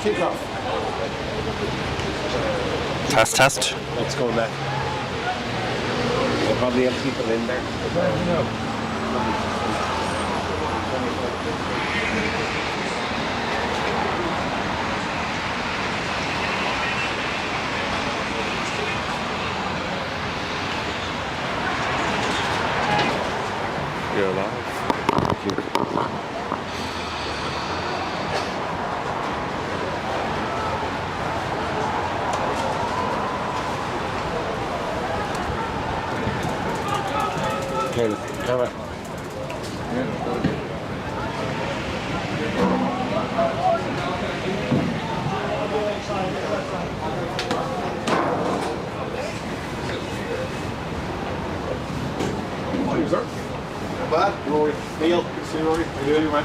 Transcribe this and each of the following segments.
kick off. Test. Let's go back. We'll probably have people in there. You're alive. Thank you. Okay, camera. Bad, Rory. Neil, see you, Rory. How are you doing, man?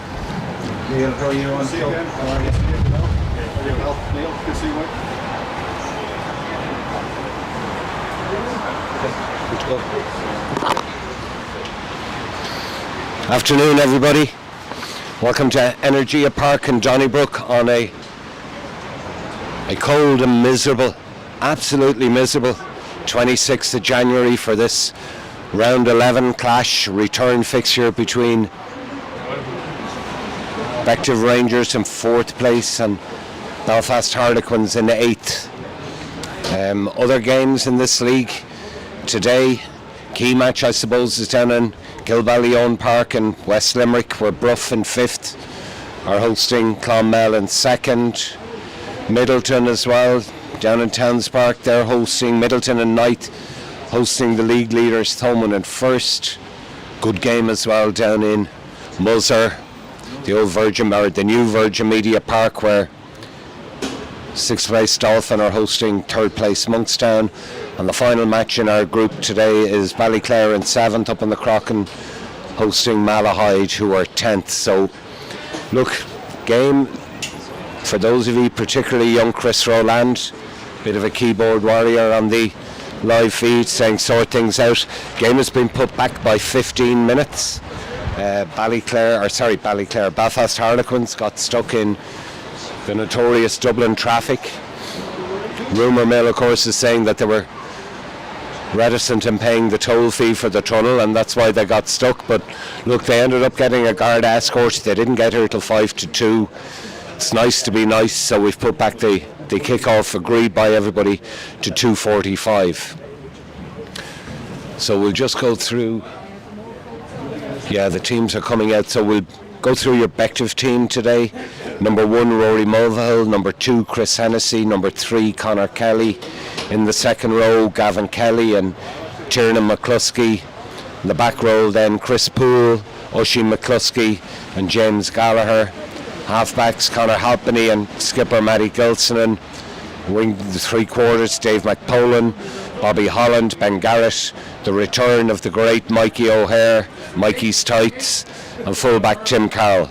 Neil, how are you on? See you again. How are you? Well, Neil, good to see you, mate. Afternoon, everybody. Welcome to Energia Park in Donnybrook on a cold and miserable, absolutely miserable 26th of January for this round 11 clash return fixture between Bective Rangers in 4th place and Belfast Harlequins in 8th. Other games in this league today, key match I suppose is down in Kilballion Park in West Limerick, where Bruff in 5th are hosting Clonmel in 2nd. Middleton as well down in Towns Park, they're hosting Middleton in 9th, hosting the league leaders Thomond in 1st. Good game as well down in Musser, the new Virgin Media Park, where 6th place Dolphin are hosting 3rd place Monkstown. And the final match in our group today is Ballyclare in 7th up in the Crocken, hosting Malahide, who are 10th. So look, game for those of you, particularly young Chris Rowland, bit of a keyboard warrior on the live feed saying sort things out. Game has been put back by 15 minutes. Belfast Harlequins got stuck in the notorious Dublin traffic. Rumour mill, of course, is saying that they were reticent in paying the toll fee for the tunnel, and that's why they got stuck. But look, they ended up getting a guard escort. They didn't get here till 5-2. It's nice to be nice, so we've put back the kick-off agreed by everybody to 2:45. So we'll just go through. Yeah, the teams are coming out, so we'll go through your Bective team today. Number 1, Rory Mulvihill. Number 2, Chris Hennessy. Number 3, Conor Kelly. In the second row, Gavin Kelly and Tiernan McCluskey. In the back row then, Chris Poole, Oisin McCluskey and James Gallagher. Halfbacks, Conor Halpenny and skipper Matty Gilsonan. Wing the 3/4, Dave McPolan, Bobby Holland, Ben Garrett. The return of the great Mikey O'Hare, Mikey's Tights, and fullback Tim Carroll.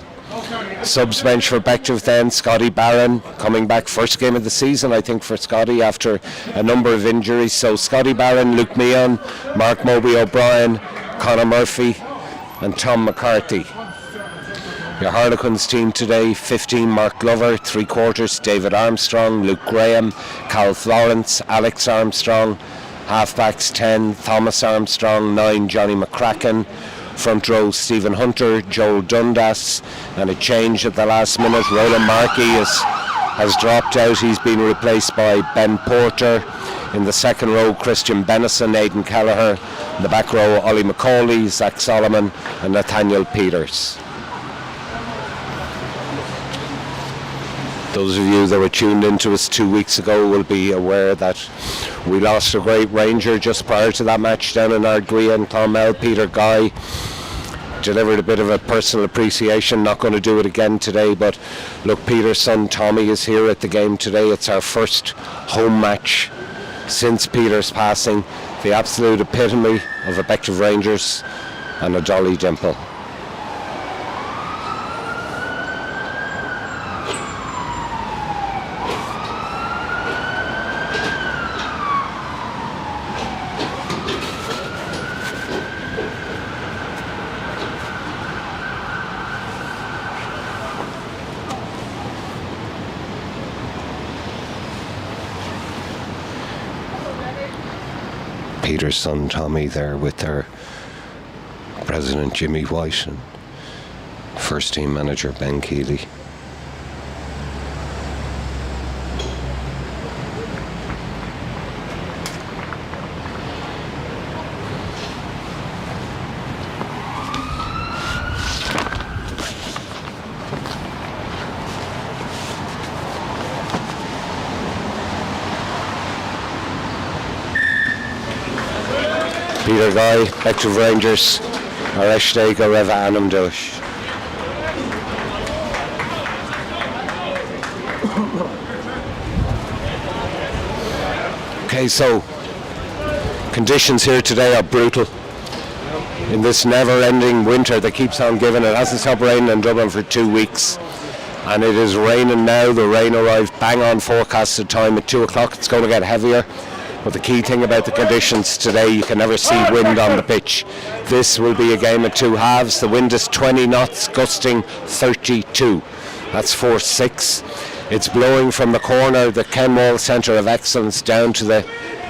Subs bench for Bective then, Scotty Barron coming back, first game of the season I think for Scotty after a number of injuries. So Scotty Barron, Luke Meehan, Mark Moby O'Brien, Conor Murphy and Tom McCarthy. Your Harlequins team today: 15, Mark Glover; 3/4, David Armstrong, Luke Graham, Cal Florence, Alex Armstrong. Halfbacks: 10, Thomas Armstrong; 9, Johnny McCracken. Front row: Stephen Hunter, Joel Dundas, and a change at the last minute. Roland Markey has dropped out. He's been replaced by Ben Porter. In the second row, Christian Benison, Aidan Kelleher. In the back row, Ollie McCauley, Zach Solomon and Nathaniel Peters. Those of you that were tuned into us 2 weeks ago will be aware that we lost a great Ranger just prior to that match down in Ardgrea and Clonmel. Peter Guy delivered a bit of a personal appreciation. Not going to do it again today, but look, Peter's son Tommy is here at the game today. It's our first home match since Peter's passing. The absolute epitome of a Bective Rangers and a Dolly Dimple. Peter's son Tommy there with their president Jimmy White and first team manager Ben Keeley. Peter Guy, Bective Rangers, Areshte go Reva Anam Dush. Okay, so conditions here today are brutal. In this never-ending winter that keeps on giving, it hasn't stopped raining in Dublin for 2 weeks. And it is raining now. The rain arrived bang on forecasted time at 2 o'clock. It's going to get heavier. But the key thing about the conditions today, you can never see wind on the pitch. This will be a game of two halves. The wind is 20 knots, gusting 32. That's force 6. It's blowing from the corner, the Kenmore Centre of Excellence, down to the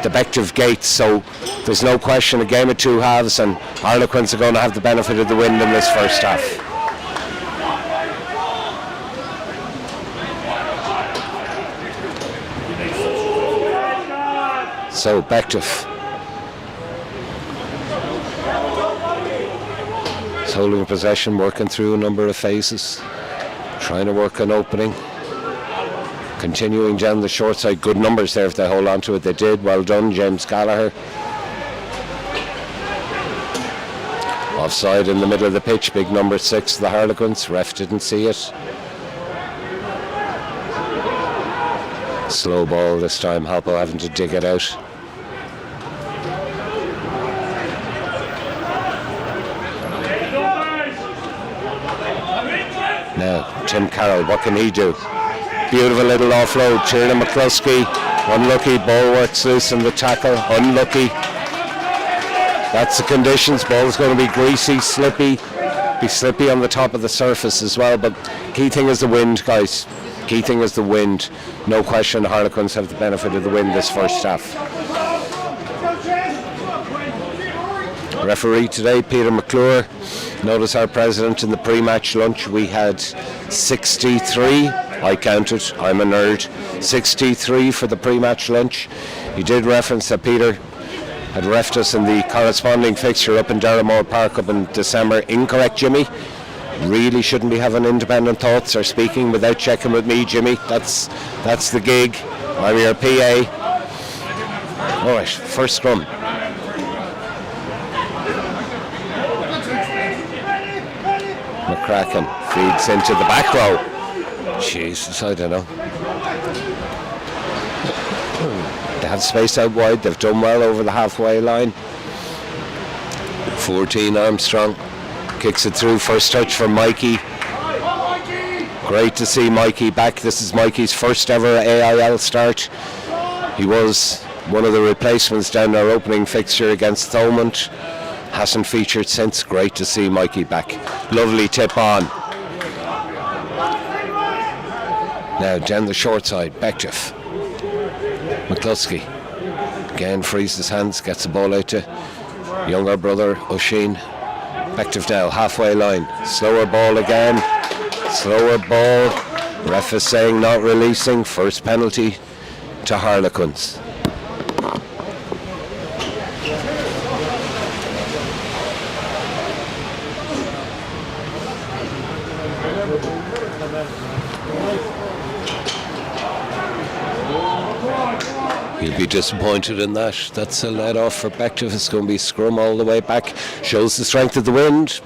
Bective Gates. So there's no question a game of two halves, and Harlequins are going to have the benefit of the wind in this first half. So Bective is holding possession, working through a number of phases, trying to work an opening, continuing down the short side. Good numbers there if they hold on to it. They did. Well done, James Gallagher. Offside in the middle of the pitch, big number 6, the Harlequins. Ref didn't see it. Slow ball this time, Halpo having to dig it out. Now, Tim Carroll, what can he do? Beautiful little offload. Tiernan McCluskey, unlucky. Ball works loose in the tackle, unlucky. That's the conditions. Ball's going to be greasy, slippy. Be slippy on the top of the surface as well. But key thing is the wind, guys. Key thing is the wind. No question the Harlequins have the benefit of the wind this first half. Referee today, Peter McClure. Notice our president in the pre-match lunch, we had 63. I counted, I'm a nerd. 63 for the pre-match lunch. He did reference that Peter had refed us in the corresponding fixture up in Derrimore Park up in December. Incorrect, Jimmy. Really shouldn't be having independent thoughts or speaking without checking with me, Jimmy. That's the gig. I'm your PA. All right, first scrum. McCracken feeds into the back row. Jesus, I don't know. They have space out wide. They've done well over the halfway line. 14 Armstrong kicks it through. First touch for Mikey. Great to see Mikey back. This is Mikey's first ever AIL start. He was one of the replacements down our opening fixture against Thomond. Hasn't featured since. Great to see Mikey back. Lovely tip on. Now down the short side, Bective. McCluskey again frees his hands, gets the ball out to younger brother O'Sheen. Bective now, halfway line. Slower ball again. Slower ball. Ref is saying not releasing. First penalty to Harlequins. He'll be disappointed in that. That's a let off for Bective. It's going to be scrum all the way back. Shows the strength of the wind.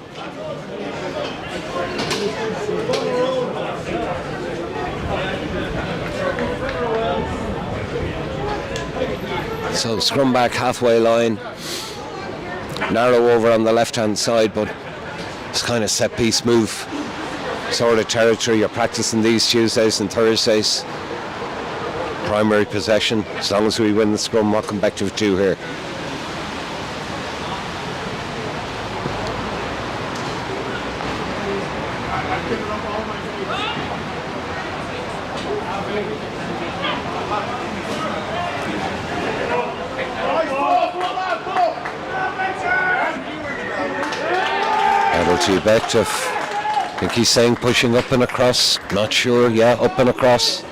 So scrum back, halfway line. Narrow over on the left hand side, but it's kind of set piece move sort of territory. You're practicing these Tuesdays and Thursdays. Primary possession. As long as we win the scrum, what can Bective do here? Penalty Bective. I think he's saying pushing up and across. Not sure. Yeah, up and across.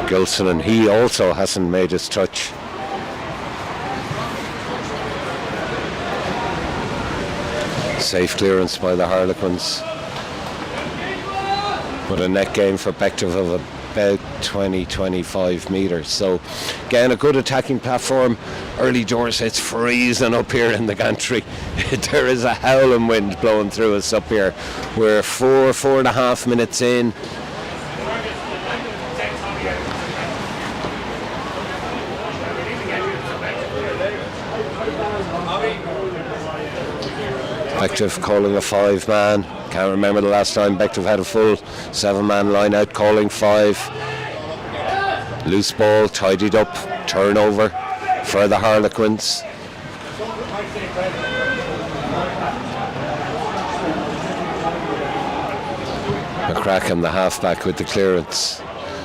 Gilson, and he also hasn't made his touch. Safe clearance by the Harlequins. But a net gain for Bective of about 20-25 metres. So again, a good attacking platform. Early doors, it's freezing up here in the gantry. There is a howling wind blowing through us up here. We're 4.5 minutes in. Bective calling a 5-man. Can't remember the last time Bective had a full 7-man line out, calling 5. Loose ball, tidied up, turnover for the Harlequins. McCracken, the halfback, with the clearance.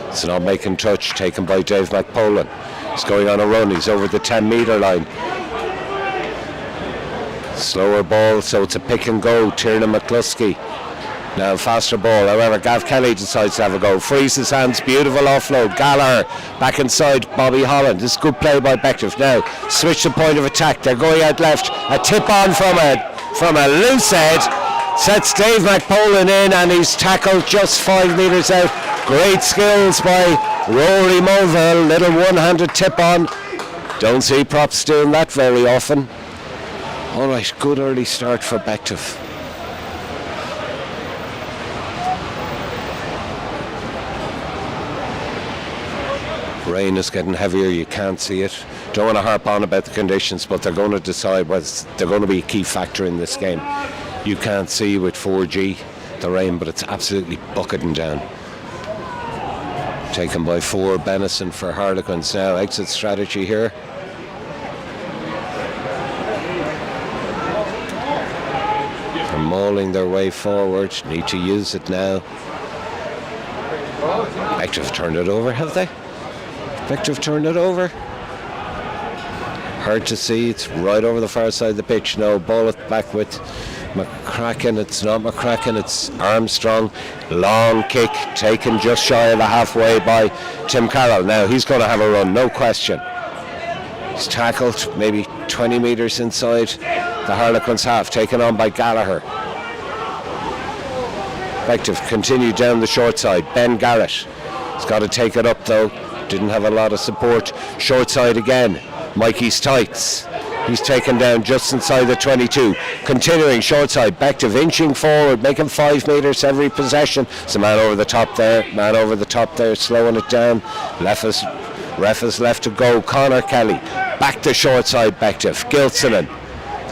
It's not making touch, taken by Dave McPolan. He's going on a run, he's over the 10-metre line. Slower ball, so it's a pick and go. Tiernan McCluskey. Now faster ball, however Gav Kelly decides to have a go. Frees his hands, beautiful offload. Gallagher back inside Bobby Holland. This is good play by Bective. Now switch the point of attack. They're going out left. A tip on from a loose head. Sets Dave McPolan in, and he's tackled just 5 metres out. Great skills by Rory Mulville. Little one-handed tip on. Don't see props doing that very often. Alright, good early start for Bective. Rain is getting heavier, you can't see it. Don't want to harp on about the conditions, but they're going to decide whether they're going to be a key factor in this game. You can't see with 4G the rain, but it's absolutely bucketing down. Taken by 4, Benison for Harlequins now. Exit strategy here. Mauling their way forward, need to use it now. Bective turned it over, have they? Bective turned it over. Hard to see, it's right over the far side of the pitch. No, ball it back with McCracken. It's not McCracken, it's Armstrong. Long kick taken just shy of the halfway by Tim Carroll. Now he's going to have a run, no question. He's tackled maybe 20 metres inside the Harlequins half, taken on by Gallagher. Bective continued down the short side. Ben Garrett has got to take it up though. Didn't have a lot of support. Short side again. Mikey's tights. He's taken down just inside the 22. Continuing short side. Bective inching forward, making 5 metres every possession. There's a man over the top there. Man over the top there, slowing it down. Ref is left to go. Connor Kelly. Back to short side Bective. Gilsonen.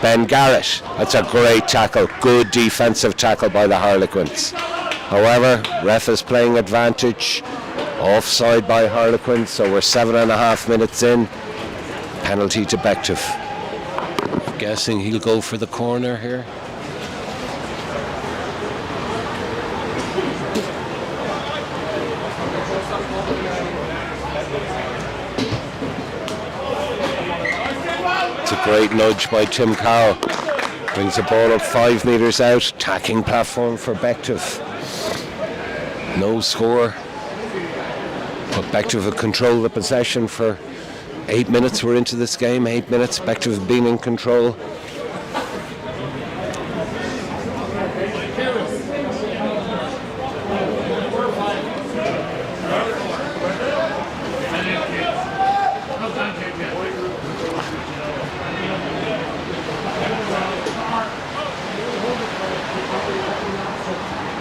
Ben Garrett, that's a great tackle, good defensive tackle by the Harlequins. However, ref is playing advantage, offside by Harlequins, so we're 7.5 minutes in. Penalty to Bective. I'm guessing he'll go for the corner here. It's a great nudge by Tim Carroll. Brings the ball up 5 metres out. Attacking platform for Bective. No score. But Bective have controlled the possession for 8 minutes. We're into this game. 8 minutes. Bective have been in control.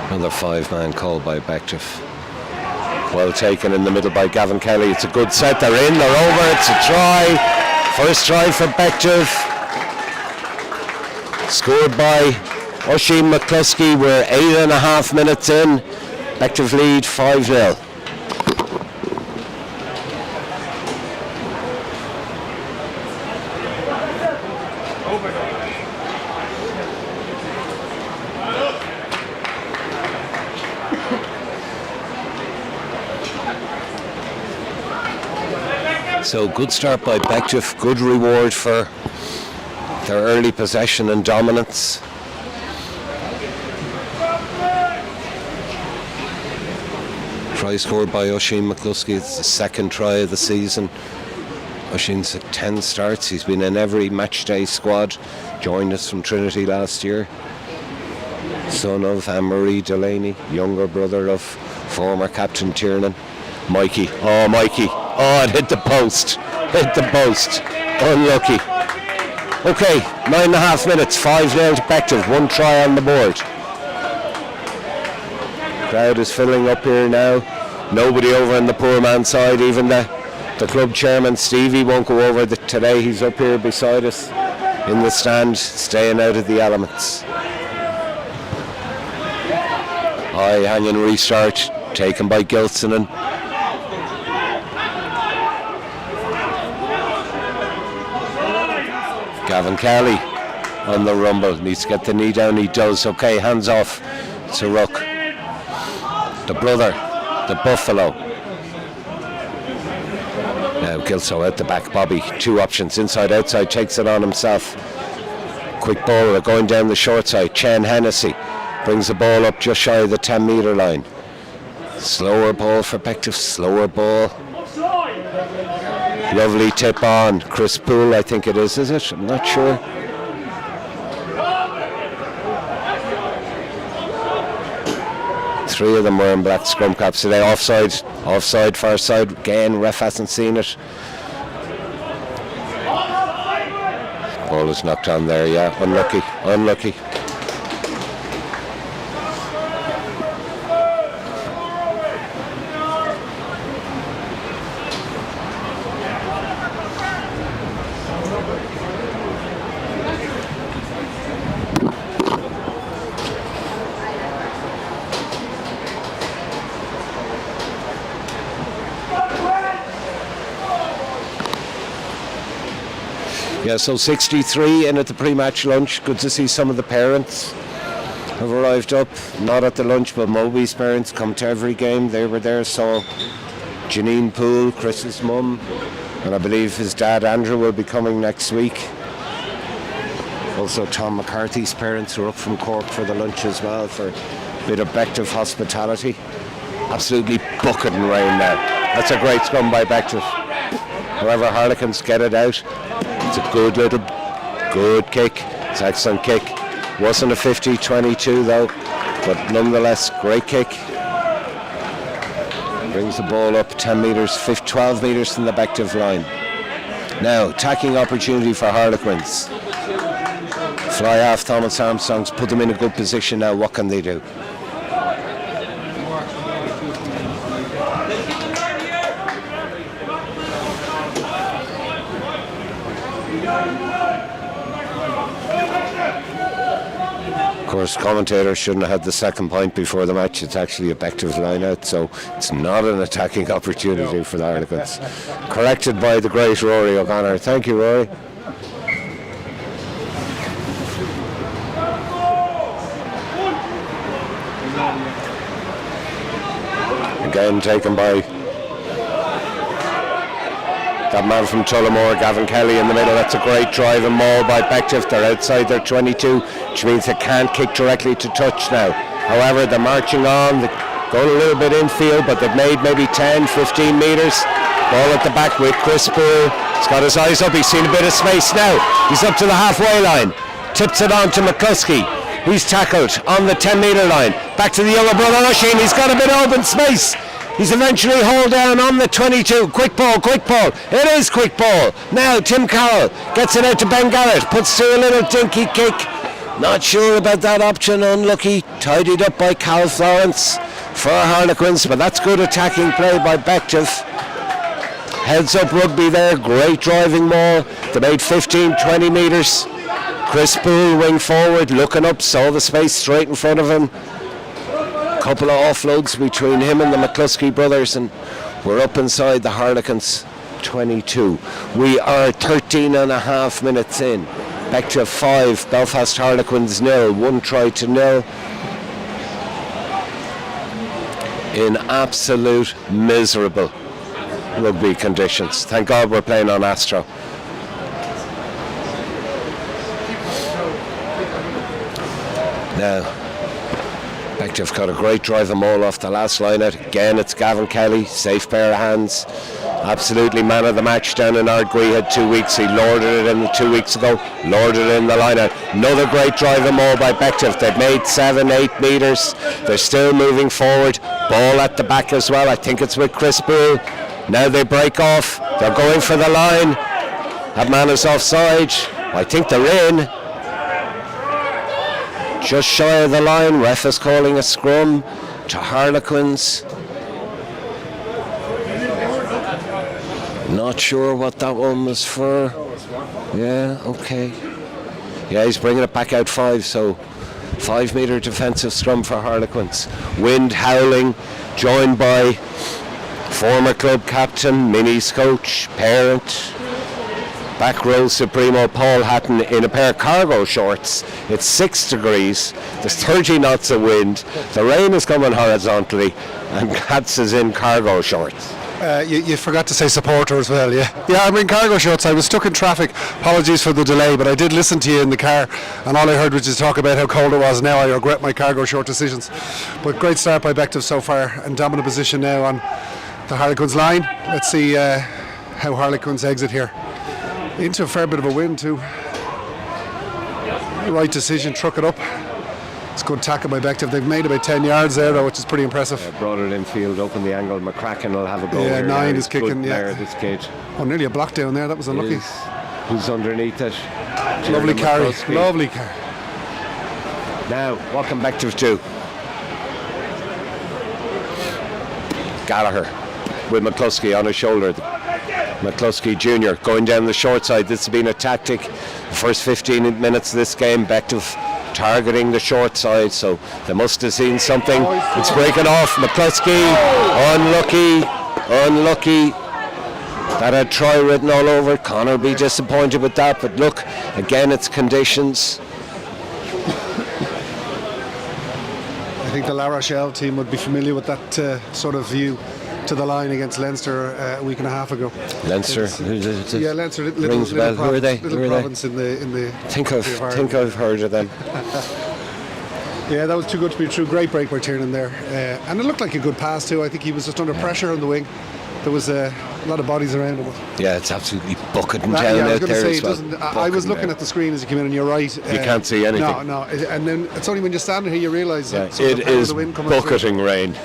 Another 5-man call by Bective. Well taken in the middle by Gavin Kelly. It's a good set. They're in, they're over. It's a try. First try for Bective. Scored by Oisin McCluskey. We're 8.5 minutes in. Bective lead 5-0. So good start by Bective, good reward for their early possession and dominance. Try scored by Oisin McCluskey. It's the second try of the season. Oisin's had 10 starts. He's been in every matchday squad. Joined us from Trinity last year. Son of Anne-Marie Delaney, younger brother of former captain Tiernan. Mikey. Oh, Mikey. Oh, it hit the post. Hit the post. Unlucky. Okay, 9.5 minutes. 5-0 to Bective. 1 try on the board. Crowd is filling up here now. Nobody over on the poor man's side. Even the club chairman Stevie won't go over today. He's up here beside us in the stand, staying out of the elements. High hanging restart taken by Gilsonen. Gavin Kelly on the rumble. Needs to get the knee down. He does. Okay, hands off to Ruck. The brother, the Buffalo. Now Gilso at the back. Bobby, 2 options. Inside, outside, takes it on himself. Quick ball going down the short side. Chen Hennessy brings the ball up just shy of the 10-metre line. Slower ball for Bective, slower ball. Lovely tip on. Chris Poole, I think it is it? I'm not sure. Three of them were in black scrum caps today. Offside, far side. Again, ref hasn't seen it. Ball is knocked on there, yeah. Unlucky. Yeah, so 63 in at the pre-match lunch. Good to see some of the parents have arrived up. Not at the lunch, but Moby's parents come to every game. They were there. So Janine Poole, Chris's mum, and I believe his dad Andrew will be coming next week. Also Tom McCarthy's parents are up from Cork for the lunch as well for a bit of Bective hospitality. Absolutely bucketing rain now. That's a great scrum by Bective. However, Harlequins get it out. It's a good kick. It's an excellent kick. Wasn't a 50-22 though, but nonetheless, great kick. Brings the ball up 10 metres, 12 metres from the Bective line. Now, attacking opportunity for Harlequins. Fly off Thomas Armstrong's, put them in a good position now. What can they do? Of course, commentators shouldn't have had the second point before the match. It's actually a Bective line out, so it's not an attacking opportunity for the Harlequins. Corrected by the great Rory O'Connor. Thank you, Rory. Again taken by that man from Tullamore, Gavin Kelly in the middle. That's a great driving maul by Bective. They're outside their 22, which means they can't kick directly to touch now. However, they're marching on. They're going a little bit infield, but they've made maybe 10, 15 metres. Ball at the back with Chris Poole. He's got his eyes up. He's seen a bit of space now. He's up to the halfway line. Tips it on to McCluskey. He's tackled on the 10-metre line. Back to the younger brother Oisin. He's got a bit of open space. He's eventually hauled down on the 22. Quick ball. It is quick ball. Now Tim Carroll gets it out to Ben Garrett. Puts through a little dinky kick. Not sure about that option. Unlucky. Tidied up by Cal Florence for Harlequins. But that's good attacking play by Bective. Heads up rugby there. Great driving maul. They made 15, 20 metres. Chris Poole wing forward. Looking up. Saw the space straight in front of him. Couple of offloads between him and the McCluskey brothers, and we're up inside the Harlequins 22. We are 13.5 minutes in. Bective 5, Belfast Harlequins 0. 1 try to 0. In absolute miserable rugby conditions. Thank God we're playing on Astro. Now, Bective got a great drive and maul off the last line out. Again, it's Gavin Kelly, safe pair of hands. Absolutely man of the match down in Ardgui had 2 weeks. He lorded it in 2 weeks ago, lorded it in the line out. Another great drive and maul by Bective. They've made 7-8 metres. They're still moving forward. Ball at the back as well. I think it's with Chris Bull. Now they break off. They're going for the line. That man is offside. I think they're in. Just shy of the line. Ref is calling a scrum to Harlequins. Not sure what that one was for. Yeah, okay. Yeah, he's bringing it back out 5, so 5 metre defensive scrum for Harlequins. Wind howling, joined by former club captain, Minnie's coach, parent, back row Supremo Paul Hatton in a pair of cargo shorts. It's 6 degrees, there's 30 knots of wind, the rain is coming horizontally, and Katz is in cargo shorts. You forgot to say supporter as well, yeah. Yeah, I'm in cargo shorts. I was stuck in traffic. Apologies for the delay, but I did listen to you in the car, and all I heard was you talk about how cold it was. Now I regret my cargo short decisions. But great start by Bective so far, and dominant position now on the Harlequins line. Let's see how Harlequins exit here. Into a fair bit of a wind too. Right decision, truck it up. It's a good tackle by Bective. They've made about 10 yards there though, which is pretty impressive. Brought it infield, open the angle. McCracken will have a goal. Yeah, here 9 now. is kicking. Player, Yeah, this kid. Oh, nearly a block down there. That was unlucky. Who's underneath it? Lovely carry. McCluskey. Lovely carry. Now, what can Bective do? Gallagher with McCluskey on his shoulder. McCluskey Jr. going down the short side. This has been a tactic. The first 15 minutes of this game, Bective targeting the short side, so they must have seen something. It's breaking off. McCluskey, unlucky. That had try written all over it. Connor be disappointed with that, but look, again, it's conditions. I think the La Rochelle team would be familiar with that sort of view to the line against Leinster a week and a half ago. Leinster, Yeah, Leinster. Rings a bell. Who are they? Little province in the. I think I've heard of them. Yeah, that was too good to be true. Great break by Tiernan there, and it looked like a good pass too. I think he was just under pressure on the wing. There was a lot of bodies around him. Yeah, it's absolutely bucketing down I was out going to there say, as well. I was looking at the screen as you came in, and you're right. You can't see anything. No, and then it's only when you're standing here you realise that it is bucketing rain.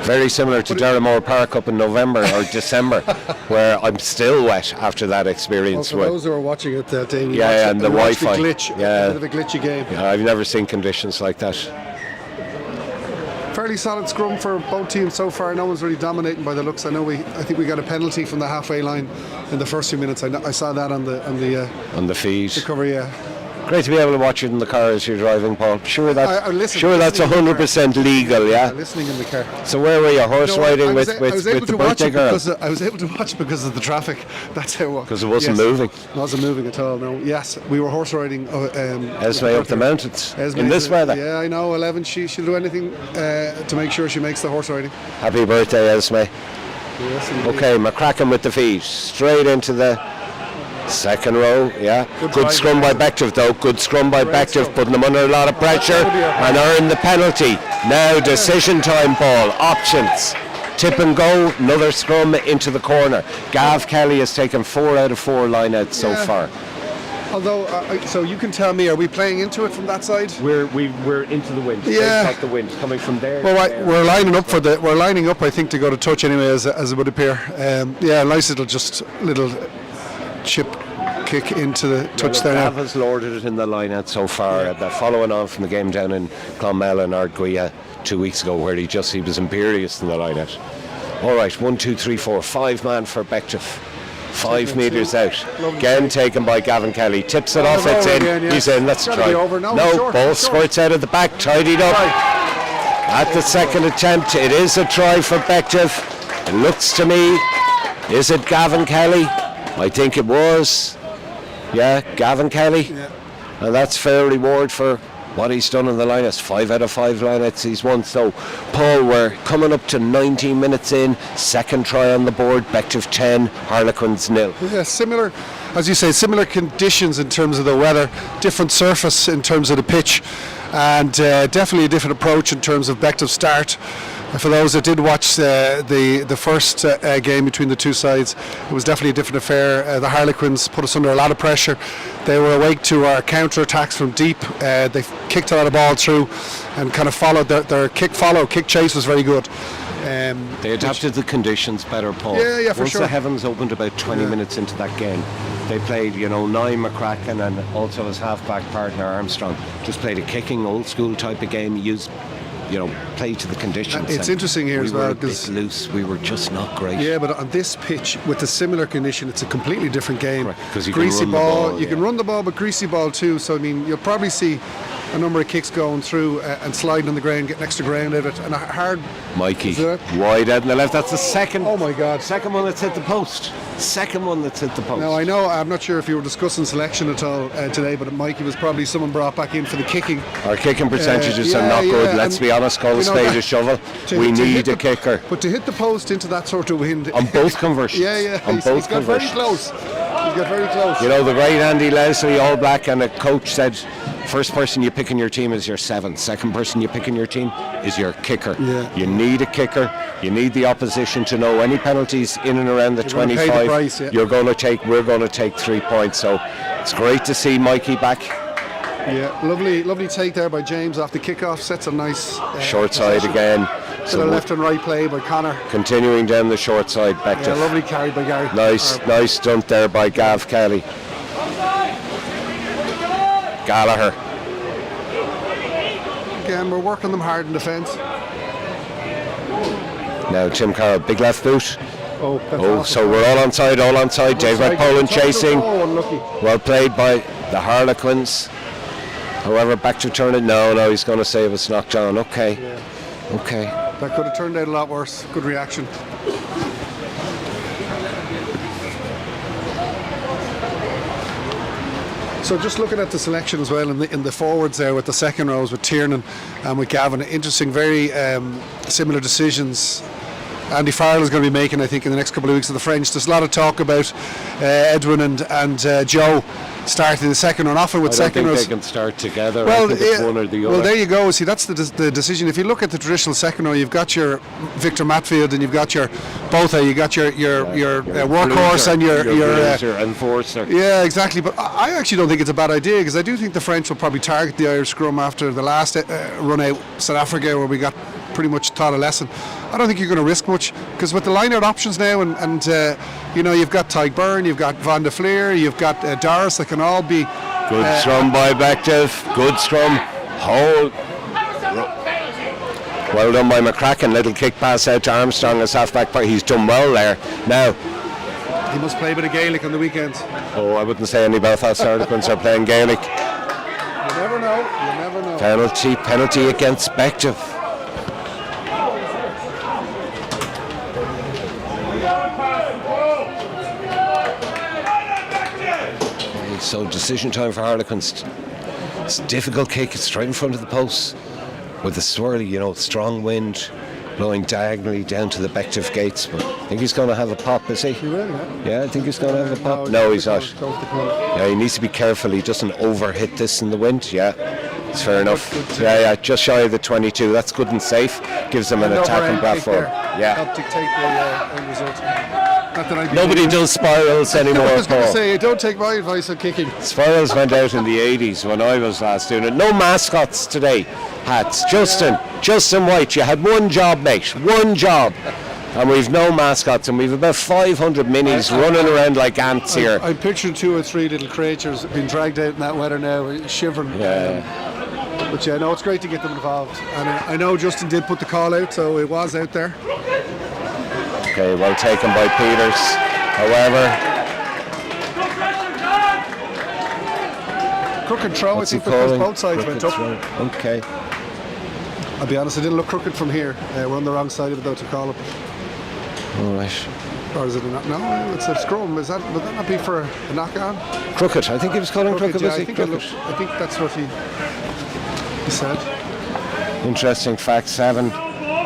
Very similar to Derrimore Park up in November or December, where I'm still wet after that experience. Well, for those who are watching it, Davey, and the Wi-Fi. The glitch, a bit of a glitchy game. Yeah, I've never seen conditions like that. Fairly solid scrum for both teams so far. No one's really dominating by the looks. I think we got a penalty from the halfway line in the first few minutes. I saw that on the feed. The cover, yeah. Great to be able to watch it in the car as you're driving, Paul. Sure that's 100% legal, yeah. Listening in the car. So where were you? Horse riding with the birthday girl? I was able to watch it because of the traffic. That's how it was. Because it wasn't moving. It wasn't moving at all. No. Yes, we were horse riding. Esme up the mountains in this weather. Yeah, I know. 11. She'll do anything to make sure she makes the horse riding. Happy birthday, Esme. Yes, okay, McCracken with the feet straight into the second row, yeah. Good scrum by Bective though. Good scrum by Bective, putting them under a lot of pressure and earn the penalty. Now decision time, Paul. Options. Tip and go. Another scrum into the corner. Gav Kelly has taken 4 out of 4 line-outs so far. Although, so you can tell me, are we playing into it from that side? We're into the wind. Yeah. Like the wind coming from there. Well, we're lining up We're lining up, I think, to go to touch anyway, as it would appear. Nice little chip kick into the touch there. Gav has lorded it in the line-out so far. They're following on from the game down in Clonmel and Ardgui 2 weeks ago, where he was imperious in the line-out. All right, 1, 2, 3, 4, 5 man for Bective. 5 metres out. Again taken by Gavin Kelly. Tips it off, it's in. Again, yeah. He's in, let's try. No, ball squirts out of the back, tidied up. At the second attempt, it is a try for Bective. It looks to me, is it Gavin Kelly? I think it was. Yeah, Gavin Kelly. Yeah. And that's fair reward for what he's done in the lineouts. 5 out of 5 lineouts he's won. So, Paul, we're coming up to 19 minutes in. Second try on the board. Bective 10, Harlequins 0. Yeah, similar, as you say, similar conditions in terms of the weather, different surface in terms of the pitch, and definitely a different approach in terms of Bective start. For those that did watch the first game between the two sides, it was definitely a different affair. The Harlequins put us under a lot of pressure. They were awake to our counter-attacks from deep. They kicked a lot of ball through and kind of followed their kick chase was very good. They adapted the conditions better, Paul. Yeah, for Once sure. the heavens opened about 20 minutes into that game, they played, Nye McCracken and also his half-back partner Armstrong just played a kicking, old-school type of game. Used, play to the conditions. It's interesting here as well, we were a because bit loose. We were just not great. Yeah, but on this pitch with a similar condition, it's a completely different game. Right, 'cause you can greasy run the ball, ball, you can run the ball, but greasy ball too. So I mean, you'll probably see a number of kicks going through and sliding on the ground, getting extra ground out of it, and a hard. Mikey, Is it? wide out in the left. That's the second. Oh my God! Second one that's hit the post. Second one that's hit the post. Now I know I'm not sure if you were discussing selection at all today, but Mikey was probably someone brought back in for the kicking. Our kicking percentages yeah, are not good. yeah, Let's and be honest. Call a spade a shovel. We to need hit a kicker But to hit the post into that sort of wind. on both conversions. Yeah. On He's both got very conversions. close. He's got very close. The great Andy Leslie, All Black, and a coach said, first person you pick in your team is your 7. Second person you pick in your team is your kicker. Yeah. You need a kicker. You need the opposition to know any penalties in and around the You're gonna 25. pay the price, yeah. We're going to take 3 points. So it's great to see Mikey back. Yeah, lovely take there by James off the kickoff. Sets a nice Short side possession. again. So a left and right play by Connor. Continuing down the short side, Yeah, Bective. lovely carry by Gary. Nice stunt there by Gav Kelly. Gallagher. Again, we're working them hard in defence. Now Tim Carroll, big left boot. Oh, So we're all onside. Dave McPolan chasing. Oh, unlucky. Well played by the Harlequins. However, back to turn it. No, he's going to say it was knocked on. Okay. That could have turned out a lot worse. Good reaction. So just looking at the selection as well in the forwards there with the second rows with Tiernan and with Gavin, interesting, very similar decisions. Andy Farrell is going to be making, I think, in the next couple of weeks of the French. There's a lot of talk about Edwin and Joe starting the second run, often with I don't second think rows. they can start together. Well, I think it's one or the other. Well, there you go. See, that's the decision. If you look at the traditional second row, you've got your Victor Matfield and you've got your Botha. You got your workhorse and your enforcer. Yeah, exactly. But I actually don't think it's a bad idea, because I do think the French will probably target the Irish scrum after the last run out South Africa, where we got pretty much taught a lesson. I don't think you're going to risk much, because with the line-out options now, and you've got Tyke Byrne, you've got Van de Fleer, you've got Doris, that can all be Good scrum by Bective. Good scrum. Hold. Well done by McCracken. Little kick pass out to Armstrong as half-back. He's done well there. Now, he must play a bit of Gaelic on the weekends. I wouldn't say any Belfast Harlequins are playing Gaelic. You never know. Penalty against Bective. So decision time for Harlequins. It's a difficult kick. It's straight in front of the post with the swirly, strong wind blowing diagonally down to the Bective gates. But I think he's going to have a pop, is he? He will, yeah. I think he's going to have a pop. No, he's not. Yeah, he needs to be careful. He doesn't overhit this in the wind. Yeah, it's fair enough. Yeah, just shy of the 22. That's good and safe. Gives them an attacking platform. Yeah. Help dictate the end result. Nobody does spirals anymore, I was going to Paul. say, don't take my advice on kicking. Spirals went out in the 80s when I was last doing it. No mascots today. Hats. Justin White, you had one job, mate. One job. And we've no mascots, and we've about 500 minis running around like ants here. I'm picturing 2 or 3 little creatures being dragged out in that weather now, shivering. Yeah. But yeah, no, it's great to get them involved. And I know Justin did put the call out, so it was out there. Okay, well taken by Peters. However, crooked throw, what's I he think, because calling? both sides Crooked went up. throw. Okay. I'll be honest, it didn't look crooked from here. We're on the wrong side of it, though, to call it. All right. Or is it a knock? No, it's a scrum. Would that not be for a knock on? Crooked. I think he was calling crooked. Yeah, Was I he? think Crooked. I think that's what he. He said. Interesting fact, 7.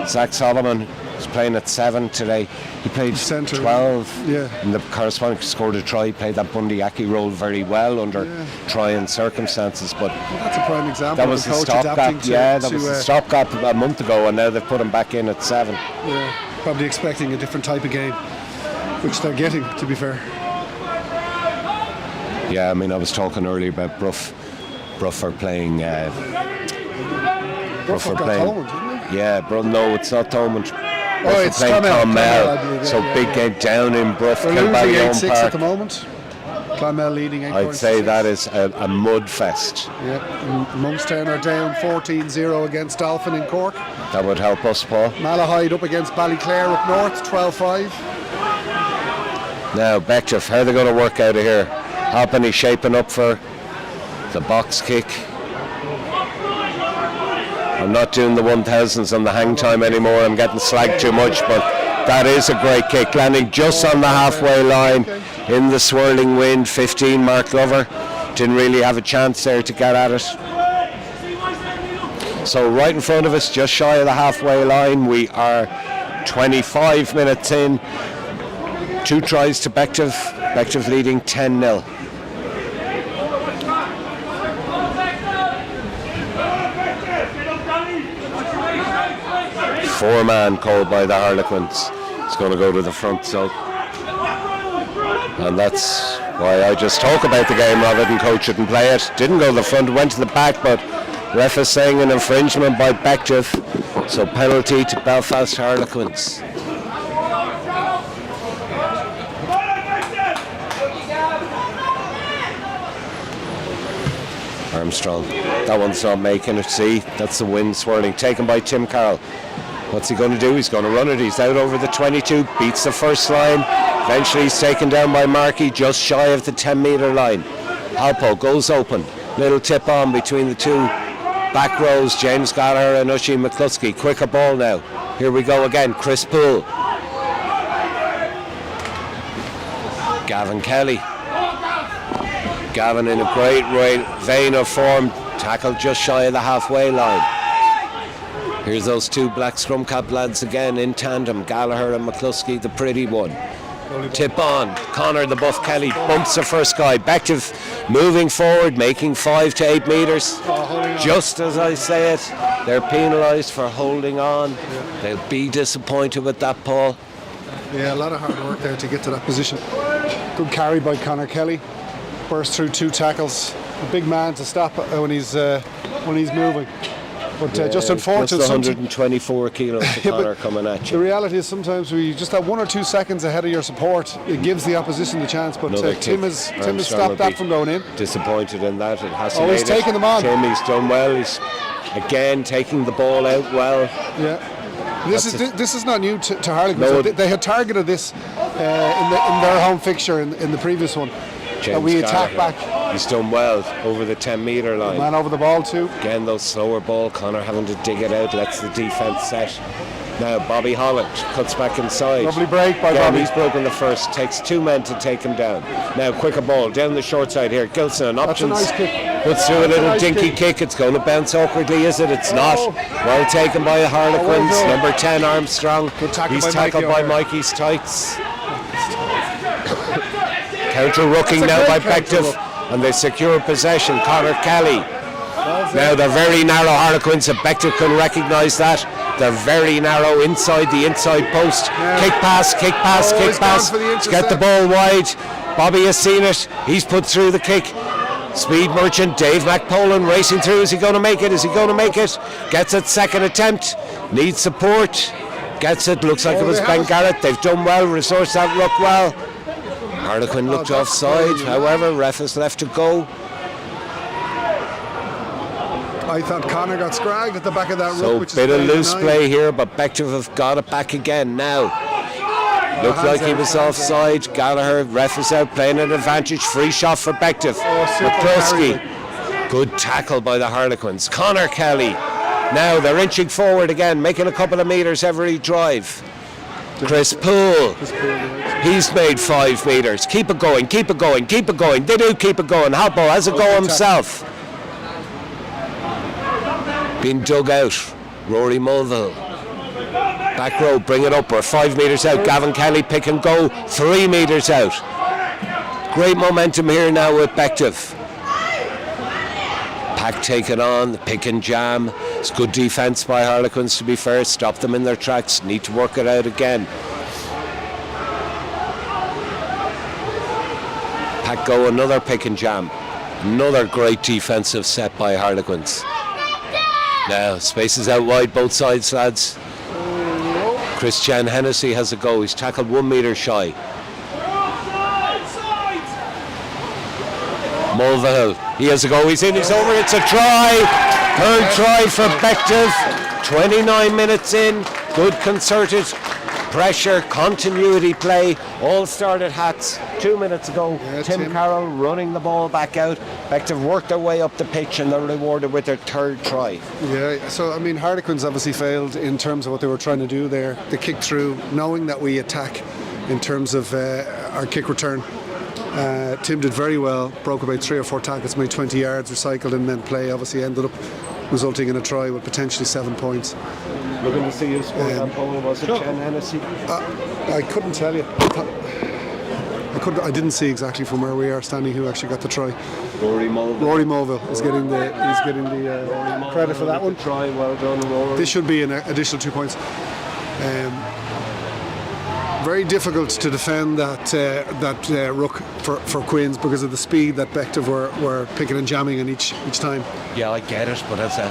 Zach Solomon is playing at 7 today. He played Centre, 12 yeah. in the corresponding, scored a try, played that Bundyaki role very well under trying circumstances, but That's a prime example that of was the the coach stopgap. adapting to, That was the stopgap a month ago, and now they've put him back in at 7. yeah, probably expecting a different type of game, which they're getting, to be fair. Yeah, I mean, I was talking earlier about Brough are playing. Brough are got playing. Thomond, didn't Yeah, bro. No, it's not Thomond. Brough it's are playing Clonmel, I believe, So yeah, big yeah. game down in Brough. They're losing 8-6 at Park. the moment. Clonmel leading 8 I'd points. say that is a mud fest. Yeah, Monkstown are down 14-0 against Dolphin in Cork. That would help us, Paul. Malahide up against Ballyclare up north, 12-5. Now, Bective, how are they going to work out of here? Halpenny shaping up for the box kick. I'm not doing the 1000s on the hang time anymore. I'm getting slagged too much, but that is a great kick, landing just on the halfway line in the swirling wind. 15, Mark Glover didn't really have a chance there to get at it. So right in front of us, just shy of the halfway line, we are 25 minutes in. 2 tries to Bective. Bective leading 10-0. Four-man called by the Harlequins. It's going to go to the front, so. And that's why I just talk about the game rather than coach it and play it. Didn't go to the front, went to the back, but ref is saying an infringement by Bective. So penalty to Belfast Harlequins. Armstrong. That one's not making it. See, that's the wind swirling. Taken by Tim Carroll. What's he going to do? He's going to run it. He's out over the 22. Beats the first line. Eventually he's taken down by Markey just shy of the 10-metre line. Alpo goes open. Little tip on between the two back rows. James Gallagher and Ushie McCluskey. Quicker ball now. Here we go again. Chris Poole. Gavin Kelly. Gavin in a great vein of form, tackled just shy of the halfway line. Here's those two black scrum cap lads again in tandem, Gallagher and McCluskey, the pretty one. Tip on, Connor the Buff Kelly bumps the first guy. Bective moving forward, making 5 to 8 metres. Just as I say it, they're penalised for holding on. They'll be disappointed with that, Paul. Yeah, a lot of hard work there to get to that position. Good carry by Connor Kelly. Burst through 2 tackles. A big man to stop when he's moving. But just unfortunate. Plus 124 kilos of Connor coming at you. The reality is sometimes we just have 1 or 2 seconds ahead of your support. It gives the opposition the chance. But Tim has stopped that from going in. Disappointed in that. It hasn't. Oh, he's taking them on. Tim, he's done well. He's again taking the ball out well. Yeah. This is not new to Harlequins. No. They had targeted this in their home fixture in the previous one. James we attack back. He's done well over the 10-metre line. Man over the ball too. Again, those slower ball. Connor having to dig it out, lets the defence set. Now Bobby Holland cuts back inside. Lovely break by Bobby. He's broken the first. Takes 2 men to take him down. Now quicker ball down the short side here. Gilson on options. That's a nice kick. Puts through a little dinky kick. It's going to bounce awkwardly, is it? It's not. Well taken by the Harlequins. Number 10 Armstrong. He's tackled by Mikey's tights. Counter-rooking now by Bective, and they secure possession. Connor Kelly. Now they're very narrow Harlequins, and Bective can recognise that. They're very narrow inside the inside post. Yeah. Kick pass. Get the ball wide. Bobby has seen it. He's put through the kick. Speed merchant Dave McPolan racing through. Is he going to make it? Gets it, second attempt. Needs support. Gets it. Looks like it was Ben Garrett. They've done well. Resourced that ruck well. Harlequin looked offside, however, ref has left to go. I thought Connor got scragged at the back of that so ruck, which bit of loose play here, but Bective have got it back again now. Looked like he was offside. Gallagher, ref is out, playing an advantage. Free shot for Bective. McCluskey. Good tackle by the Harlequins. Connor Kelly. Now they're inching forward again, making a couple of metres every drive. Chris Poole. He's made 5 metres. Keep it going. They do keep it going. Halpo has a go himself. being dug out. Rory Mulvihill. Back row, bring it up. We're 5 metres out. Gavin Kelly pick and go. 3 metres out. Great momentum here now with Bective. Pack taken on, the pick and jam. It's good defence by Harlequins, to be fair. Stop them in their tracks. Need to work it out again. Pack go, another pick and jam. Another great defensive set by Harlequins. Now, spaces out wide, both sides, lads. Christian Hennessy has a go. He's tackled 1 metre shy. Mulvihill, he has a go. He's in, he's over. It's a try. Third try for Bective. 29 minutes in. Good concerted pressure, continuity play. All started hats 2 minutes ago. Yeah, Tim Carroll running the ball back out. Bective worked their way up the pitch and they're rewarded with their third try. Yeah, so I mean, Harlequins obviously failed in terms of what they were trying to do there. The kick through, knowing that we attack in terms of our kick return. Tim did very well, broke about 3 or 4 tackles, made 20 yards, recycled and then play. Obviously ended up resulting in a try with potentially 7 points. Looking to see who scored that goal. Was it Chen Hennessy? I couldn't tell you. I didn't see exactly from where we are standing who actually got the try. Rory Mulvihill. Rory Mulvihill is getting the credit for that one. Try, well done, Rory. This should be an additional 2 points. Very difficult to defend that ruck for Quins because of the speed that Bective were picking and jamming in each time. Yeah, I get it, but as a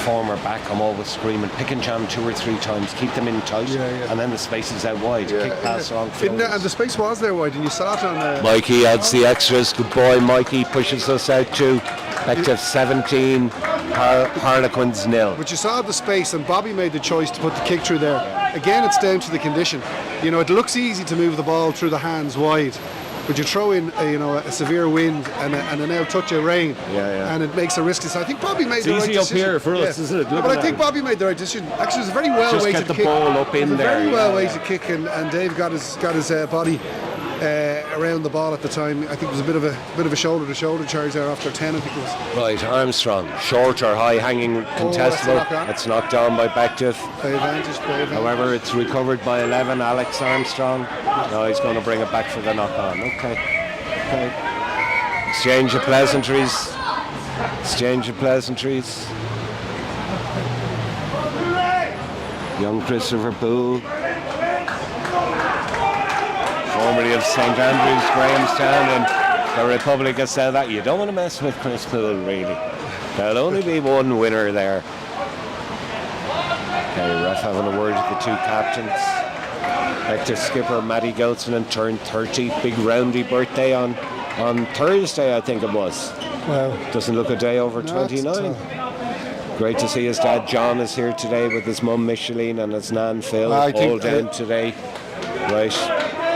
former back, I'm always screaming, pick and jam 2 or 3 times, keep them in tight, and then the space is out wide. Kick pass wrong. And the space was there wide, and you saw it on the... Mikey adds the extras. Good boy, Mikey pushes us out to Bective 17, Harlequins 0. But you saw the space, and Bobby made the choice to put the kick through there. Again, it's down to the condition. You know, it looks easy to move the ball through the hands wide, but you throw in a severe wind and an out touch of rain, and it makes a risky. So I think Bobby made the right decision. It's easy up here for us, isn't it? But I think Bobby made the right decision. Actually, it was a very well weighted kick. Just get the ball up in there. Very well weighted kick, and Dave got his body around the ball at the time. I think it was a bit of a shoulder to shoulder charge there after 10. I think it was. Right, Armstrong, short or high hanging contestable. It's knocked down by Bective. By advantage. However, it's recovered by 11. Alex Armstrong. No, he's going to bring it back for the knock on. Okay. Exchange of pleasantries. Young Christopher Poole, formerly of St Andrews, Grahamstown, and the Republic of South Africa. You don't want to mess with Chris Poole, really. There'll only be one winner there. Okay, ref having a word with the 2 captains. Bective skipper Matty Goatsman turned 30. Big roundy birthday on Thursday, I think it was. Wow. Doesn't look a day over 29. Great to see his dad John is here today with his mum Micheline and his nan Phil, all down today. Right,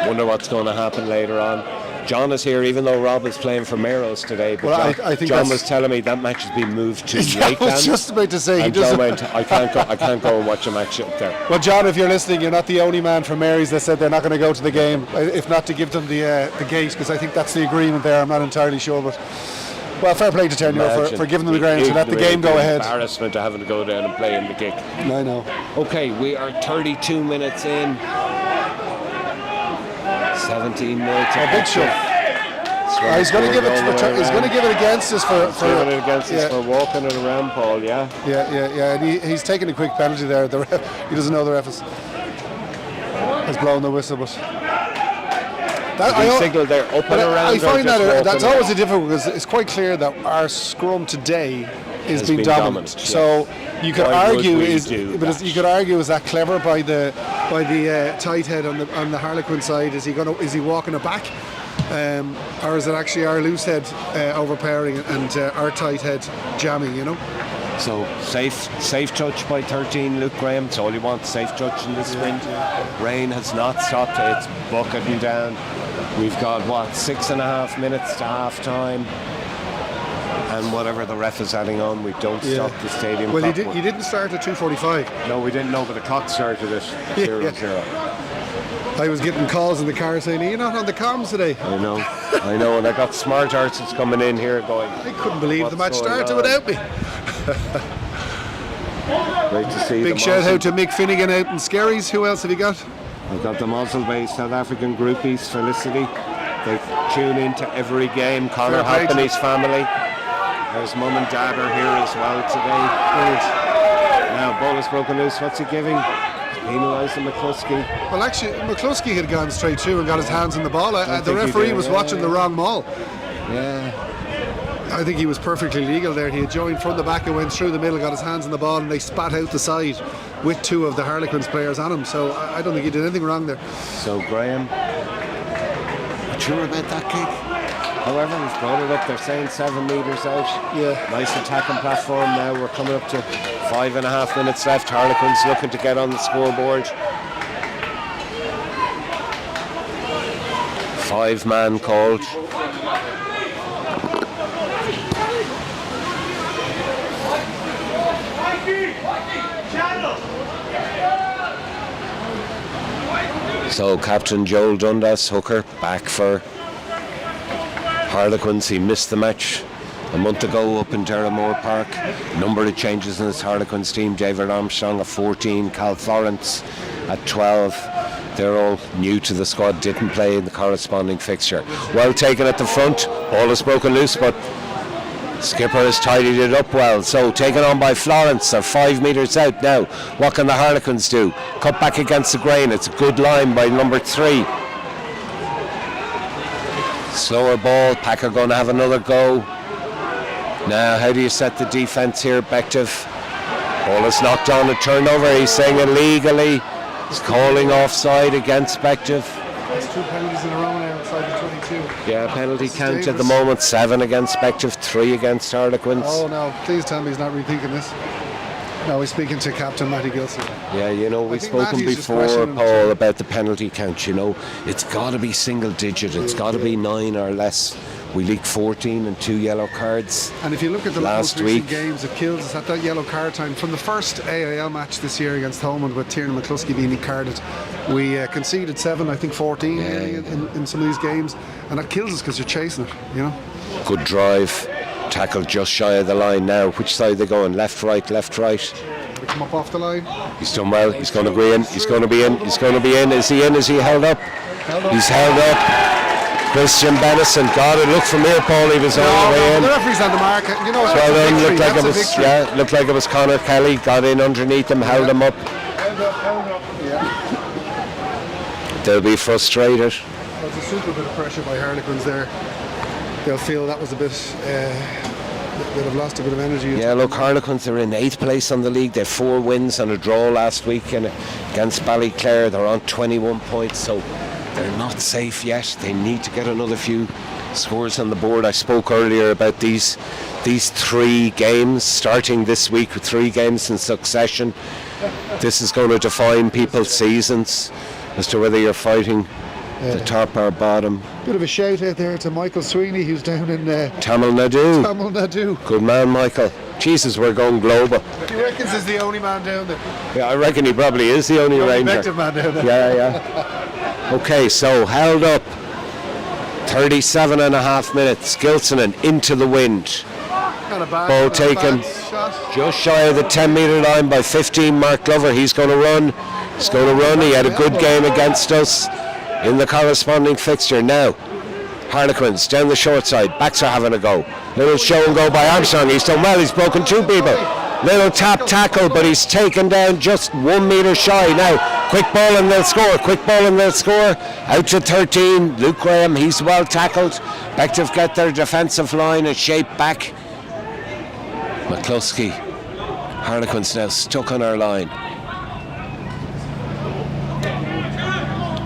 wonder what's going to happen later on. John is here, even though Rob is playing for Maros today. But well, John, I think John was telling me that match has been moved to Lakeland. I was just about to say, and John went, I can't go and watch a match up there. Well, John, if you're listening, you're not the only man from Mary's that said they're not going to go to the game, if not to give them the gate, because I think that's the agreement there. I'm not entirely sure, but well, fair play to Tenure for giving them the ground to let the game go ahead. Embarrassment to having to go down and play in the gig. I know. Okay, we are 32 minutes in. 17 minutes. A big shot. He's going to give it. He's going to give it against us for walking it around, Paul. Yeah. Yeah. And he's taking a quick penalty there. The ref, he doesn't know the ref has blown the whistle, but I signalled there up and around. I find that's always a difficult because it's quite clear that our scrum today has been dominant. Yeah. So you could argue is that clever by the tight head on the Harlequin side? Is he walking it back? Or is it actually our loose head overpowering and our tight head jamming, you know? So safe touch by 13, Luke Graham. It's all he wants, safe touch in this sprint. Rain has not stopped. It's bucketing down. We've got 6.5 minutes to half time. And whatever the ref is adding on, we don't stop the stadium. Well, he didn't start at 2:45. No, we didn't know, but the clock started at 0-0. I was getting calls in the car saying, "Are you not on the comms today?" I know, and I got smart arses coming in here going, I couldn't believe the match started without me. Great to see Big the shout Mossel. out to Mick Finnegan out in Skerries. Who else have you got? We've got the Mossel-based South African groupies, Felicity. They tune into every game. Conor Fair play Hopp and to his family. There's mum and dad are here as well today. Now, ball is broken loose. What's he giving? Penalising McCluskey. Well, actually, McCluskey had gone straight through and got his hands in the ball. The think he referee did, was yeah, watching the wrong maul. Yeah. I think he was perfectly legal there. He had joined from the back and went through the middle, got his hands in the ball, and they spat out the side with two of the Harlequins players on him. So I don't think he did anything wrong there. So Graham, not sure about that kick. However, we've brought it up. They're saying 7 metres out. Yeah. Nice attacking platform now. We're coming up to 5.5 minutes left. Harlequins looking to get on the scoreboard. 5-man called. So Captain Joel Dundas, hooker, back for Harlequins. He missed the match a month ago up in Derrimore Park. Number of changes in this Harlequins team. David Armstrong at 14, Cal Florence at 12. They're all new to the squad, didn't play in the corresponding fixture. Well taken at the front, ball is broken loose, but skipper has tidied it up well. So taken on by Florence. They're 5 metres out now. What can the Harlequins do? Cut back against the grain. It's a good line by number 3. Slower ball. Packer going to have another go. Now, how do you set the defence here, Bective? Ball is knocked on a turnover. He's saying illegally. He's calling offside against Bective. That's 2 penalties in a row now inside the 22. Yeah, penalty count at the Davis. moment. 7 against Bective, 3 against Harlequins. Oh no, please tell me he's not rethinking this. No, he's speaking to Captain Matty Gilson. Yeah, you know, we've think spoken Matty's just before, questioning Paul, too. about the penalty count. You know, it's got to be single digit. It's got to be 9 or less. We leaked 14 and 2 yellow cards. And if you look at the Last most recent week. games, it kills us at that yellow card time. From the first AIL match this year against Thomond with Tiernan McCluskey being carded, we conceded 7, I think 14 in some of these games, and that kills us because you're chasing it, you know. Good drive. Tackle just shy of the line now. Which side are they going? Left, right, left, right. We come up off the line. He's done well. He's going to go in. He's going to be in. He's going to be in. Is he in? Is he held up? He's held up. Christian Benison. God, it looked from here, Paul. He was all the way in. The referee's on the mark. You know, Well then, that's a looked like it victory. was That's a victory. looked like it was Conor Kelly. Got in underneath him, held him up. They'll be frustrated. There's a super bit of pressure by Harlequins there. They'll feel that was a bit. They'd have lost a bit of energy. Yeah, look, Harlequins are in 8th place on the league. They had 4 wins and a draw last week against Ballyclare. They're on 21 points, so they're not safe yet. They need to get another few scores on the board. I spoke earlier about these 3 games starting this week with 3 games in succession. This is going to define people's seasons as to whether you're fighting the top or bottom. Bit of a shout out there to Michael Sweeney, who's down in Tamil Nadu. Tamil Nadu. Good man, Michael. Jesus, we're going global. He reckons he's the only man down there. Yeah, I reckon he probably is the only Ranger. Bective man down there. Yeah. Okay, so held up. 37.5 minutes. Gilsonen into the wind. Not a bad, Ball not a taken. bad shot. Just shy of the 10 metre line by 15. Mark Glover. He's going to run. He's going to run. He had a good game against us in the corresponding fixture. Now, Harlequins down the short side. Backs are having a go. Little show and go by Armstrong. He's done well. He's broken 2 people. Little tap tackle, but he's taken down just 1 metre shy. Now, quick ball and they'll score. Quick ball and they'll score. Out to 13. Luke Graham, he's well tackled. Bective get their defensive line in shape back. McCluskey. Harlequins now stuck on our line.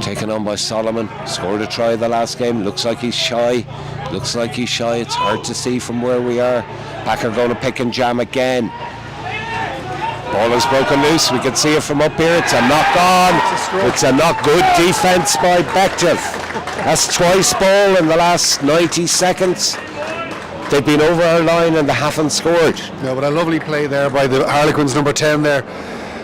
Taken on by Solomon. Scored a try the last game. Looks like he's shy. It's hard to see from where we are. Packer going to pick and jam again. Ball is broken loose. We can see it from up here. It's a knock on. It's a knock. Good defence by Bective. That's twice ball in the last 90 seconds. They've been over our line and they haven't scored. No, but a lovely play there by the Harlequins number 10 there.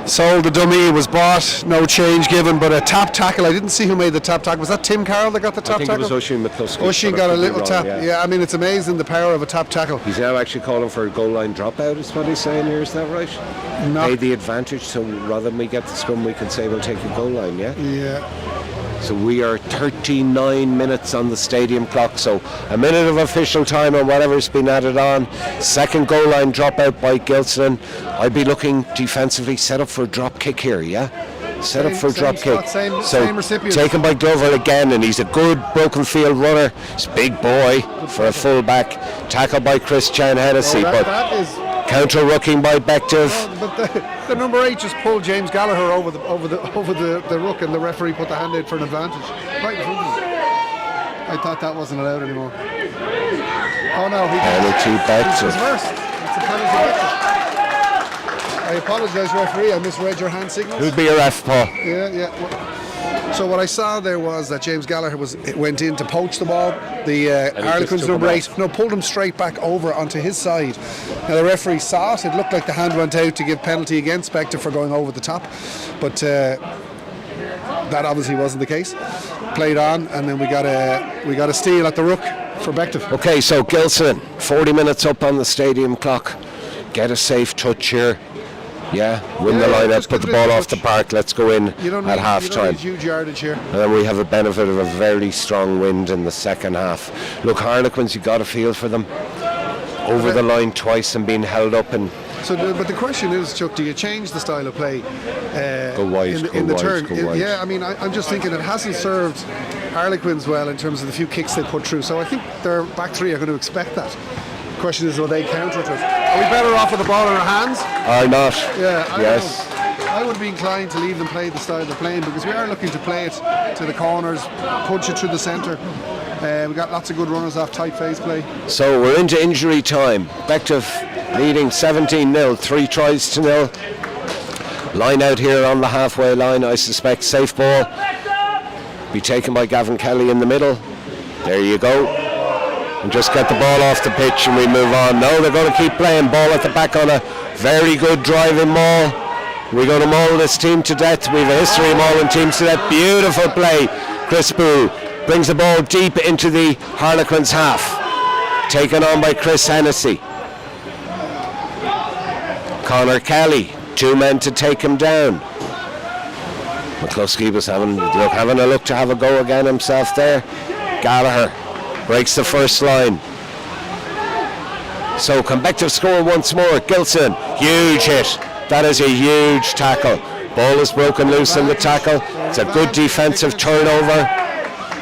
Sold the dummy, was bought, no change given, but a tap tackle. I didn't see who made the tap tackle. Was that Tim Carroll that got the tap I think tackle? it was Oisin McCluskey. Oisin got a little tap. Yeah, I mean, it's amazing the power of a tap tackle. He's now actually calling for a goal line dropout, is what he's saying here, is that right? Not- Pay the advantage, so rather than we get the scrum, we can say we'll take a goal line, yeah? Yeah. So we are 39 minutes on the stadium clock, so a minute of official time on whatever's been added on. Second goal line dropout by Gilson. I'd be looking defensively, set up for a drop kick here, yeah? Set up for a drop kick. Same recipient. Taken by Glover again, and he's a good broken field runner. He's a big boy for a full back. Tackled by Chris Chan Hennessy, but that is. counter rucking by Bective. But the number 8 just pulled James Gallagher over the ruck, and the referee put the hand out for an advantage right in front of him. I thought that wasn't allowed anymore. Oh no, Penalty it's Bective. reversed. It's a penalty Bective. I apologise, referee. I misread your hand signals. Who'd be your ref, Paul? Yeah. So what I saw there was that James Gallagher went in to poach the ball. The Harlequins took number him 8 pulled him straight back over onto his side. Now the referee saw it. It looked like the hand went out to give penalty against Bective for going over the top, but that obviously wasn't the case. Played on, and then we got a steal at the ruck for Bective. Okay, so Gilson, 40 minutes up on the stadium clock. Get a safe touch here. Yeah, win the line up, put the ball off the park. Let's go in at half You don't time. need huge yardage here. And then we have a benefit of a very strong wind in the second half. Look, Harlequins, you got a feel for them. Over the line twice and being held up, and So, but the question is, Chuck, do you change the style of play Go wide, in the go turn? wide, go wide. Yeah, I mean, I'm just thinking it hasn't served Harlequins well in terms of the few kicks they put through. So I think their back three are going to expect that. The question is, will they counter it? Are we better off with the ball in our hands? are not. Yeah, I Yes. don't know. I would be inclined to leave them play the style they're playing, because we are looking to play it to the corners, punch it through the centre. We got lots of good runners off tight face play. So we're into injury time. Bective leading 17-0, 3-0. Line out here on the halfway line, I suspect. Safe ball. Be taken by Gavin Kelly in the middle. There you go. And just get the ball off the pitch and we move on. No, they're going to keep playing. Ball at the back on a very good driving maul. We're going to maul this team to death. We have a history of mauling teams to death. Beautiful play. Chris Boo brings the ball deep into the Harlequins half. Taken on by Chris Hennessy. Connor Kelly, 2 men to take him down. McCluskey was having a look to have a go again himself there. Gallagher breaks the first line. So Bective score once more. Gilson, huge hit. That is a huge tackle. Ball is broken loose in the tackle. It's a good defensive turnover.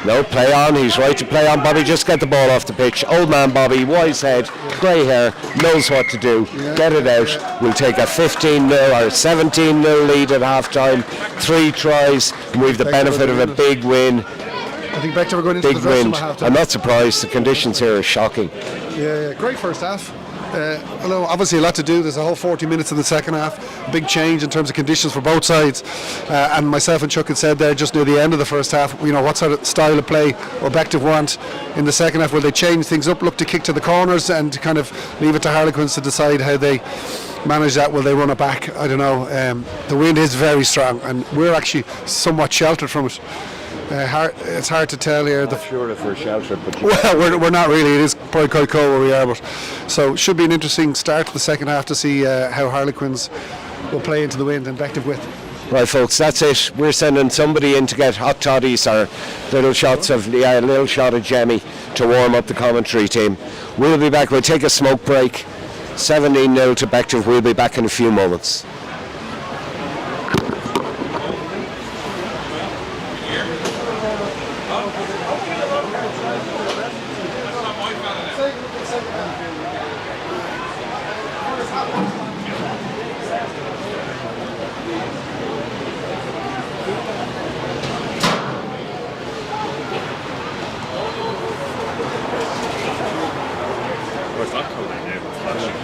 No, play on. He's right to play on. Bobby, just get the ball off the pitch. Old man Bobby, wise head, grey hair, knows what to do. Get it out. We'll take a 15-0 or 17-0 lead at half-time. 3 tries, and we've the benefit of a big win. I think Bective are going into Big the dressing wind. room at half time. I'm not surprised. The conditions here are shocking. Yeah, great first half. Although obviously a lot to do. There's a whole 40 minutes in the second half. Big change in terms of conditions for both sides. And myself and Chuck had said there just near the end of the first half, you know, what sort of style of play will Bective want in the second half? Will they change things up, look to kick to the corners and kind of leave it to Harlequins to decide how they manage that? Will they run it back? I don't know. The wind is very strong and we're actually somewhat sheltered from it. It's hard to tell here. Sure if we're sheltered, but Well, we're not really. It is probably quite cold where we are, but so it should be an interesting start to the second half to see how Harlequins will play into the wind and Bective with. right, folks, that's it. We're sending somebody in to get hot toddies or little shots of a little shot of Jemmy to warm up the commentary team. We'll be back. We'll take a smoke break. 17-0 to Bective. We'll be back in a few moments. Oh, it's not cold right now. It's flashing.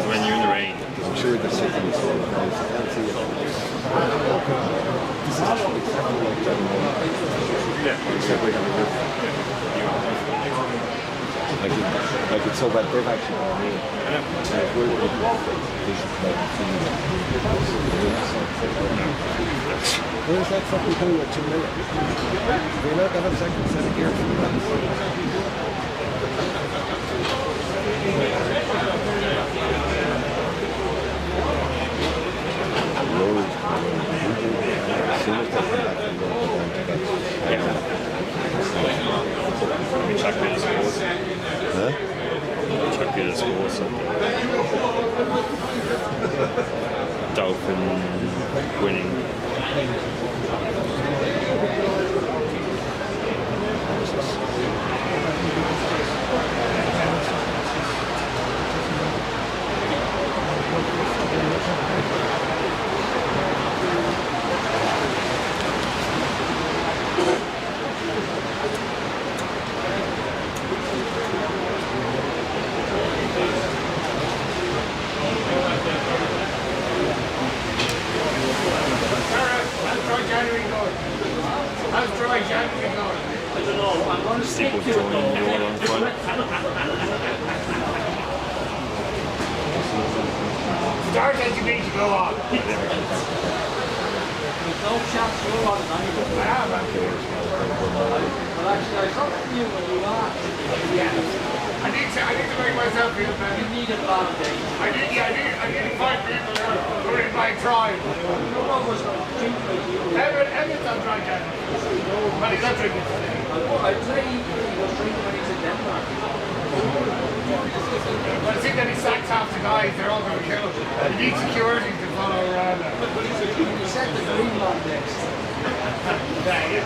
When you're in the rain. I'm sure the city is full of place. I can't see it. Yeah. Except we have a good. Thank you. Like it's so bad, they've actually gone in. Where's that fucking thing with 2 million? Do you not have a second set of gear for Chuck it as scores. Huh? Chuck it as scores. Dolphin winning. Start as you need to go on. No chance you're on it, I am. Well, actually, I talked to you when you are. Yeah. I need to make myself feel better. You need a validate. I need 5 people who are in my tribe. No one was going to drink with you. Emmett's on dry Jan. But he's not drinking. I'd say he was drinking when he's in Denmark. But I think that he sacks half the guys, they're all going to kill him. He needs security to follow around him. He said the Greenland next. Yeah.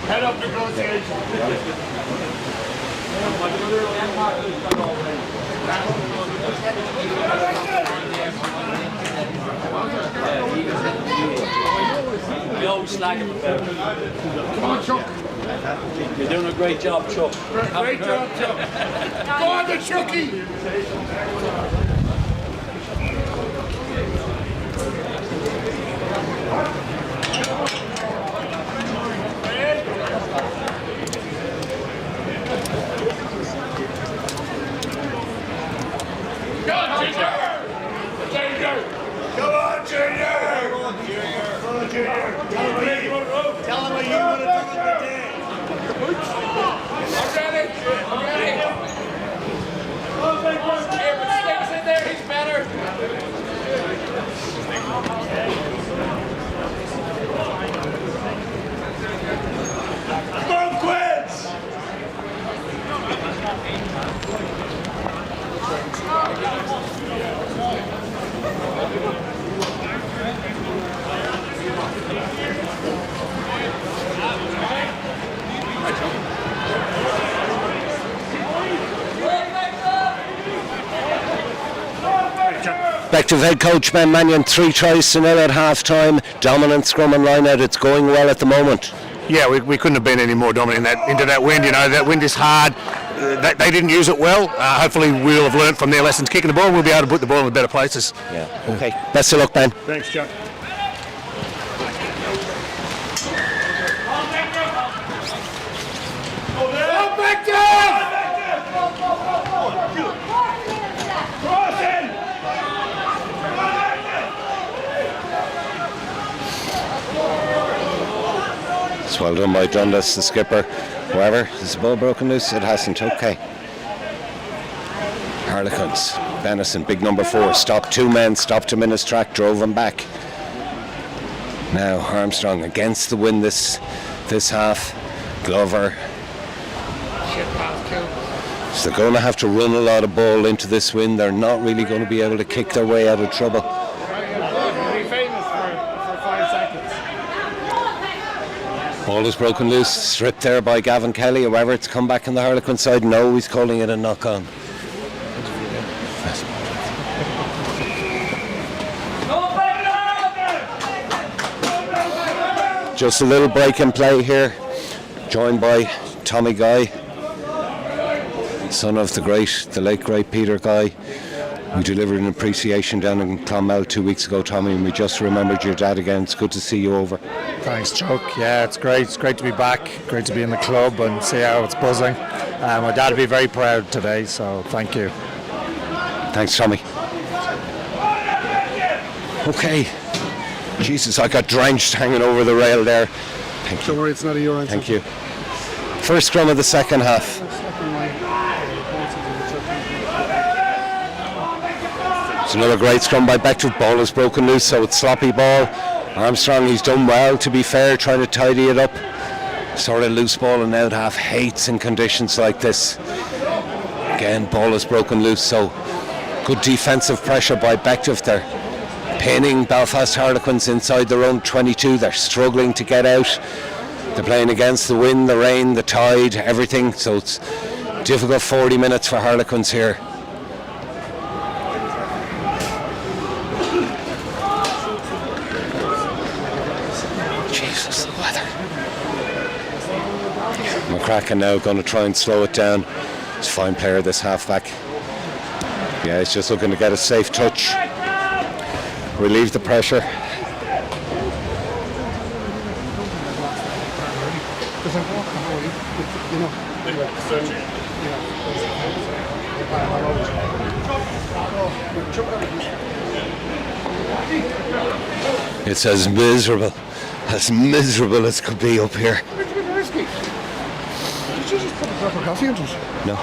Head up negotiation. My brother in Denmark was not already. We always slag him about it. Come on, Chuck. You're doing a great job, Chuck. Great job, Chuck. Go on, the Chucky. Come on, Junior! Tell him what you want to do today. I'm ready. Hey, but Sticks in there, he's better. Come on, Quins! Bective head coach Ben Mannion, 3 tries to 0 at half time. Dominant scrum and line out. It's going well at the moment. Yeah, we couldn't have been any more dominant into that wind. You know, that wind is hard. They didn't use it well. Hopefully we'll have learnt from their lessons kicking the ball. We'll be able to put the ball in better places. Yeah. Okay. Best of luck, Ben. Thanks, Chuck. It's well done by Dundas, the skipper. However, is the ball broken loose? It hasn't. Okay. Harlequins. Benison, big number 4. Stopped 2 men, stopped him in his track, drove him back. Now Armstrong against the wind this half. Glover. So they're going to have to run a lot of ball into this wind. They're not really going to be able to kick their way out of trouble. Ball is broken loose, stripped there by Gavin Kelly. However, it's come back on the Harlequin side. No, he's calling it a knock-on. Just a little break in play here, joined by Tommy Guy, son of the late great Peter Guy. We delivered an appreciation down in Clonmel 2 weeks ago, Tommy, and we just remembered your dad again. It's good to see you over. Thanks, Chuck. Yeah, it's great. It's great to be back. Great to be in the club and see how it's buzzing. My dad will be very proud today, so thank you. Thanks, Tommy. Okay. Jesus, I got drenched hanging over the rail there. Thank you. Don't worry, it's not a Euro. Thank you. First scrum of the second half. It's another great scrum by Bective. Ball is broken loose, so it's sloppy ball. Armstrong, he's done well, to be fair, trying to tidy it up. Sort of loose ball and out half, hates in conditions like this. Again, ball is broken loose, so good defensive pressure by Bective there. Pinning Belfast Harlequins inside their own 22. They're struggling to get out. They're playing against the wind, the rain, the tide, everything, so it's difficult 40 minutes for Harlequins here. Jesus, the weather. McCracken now going to try and slow it down. He's a fine player, this halfback. Yeah, he's just looking to get a safe touch. Relieve the pressure. It's as miserable as could be up here. Did you just put a cup of coffee into it? No,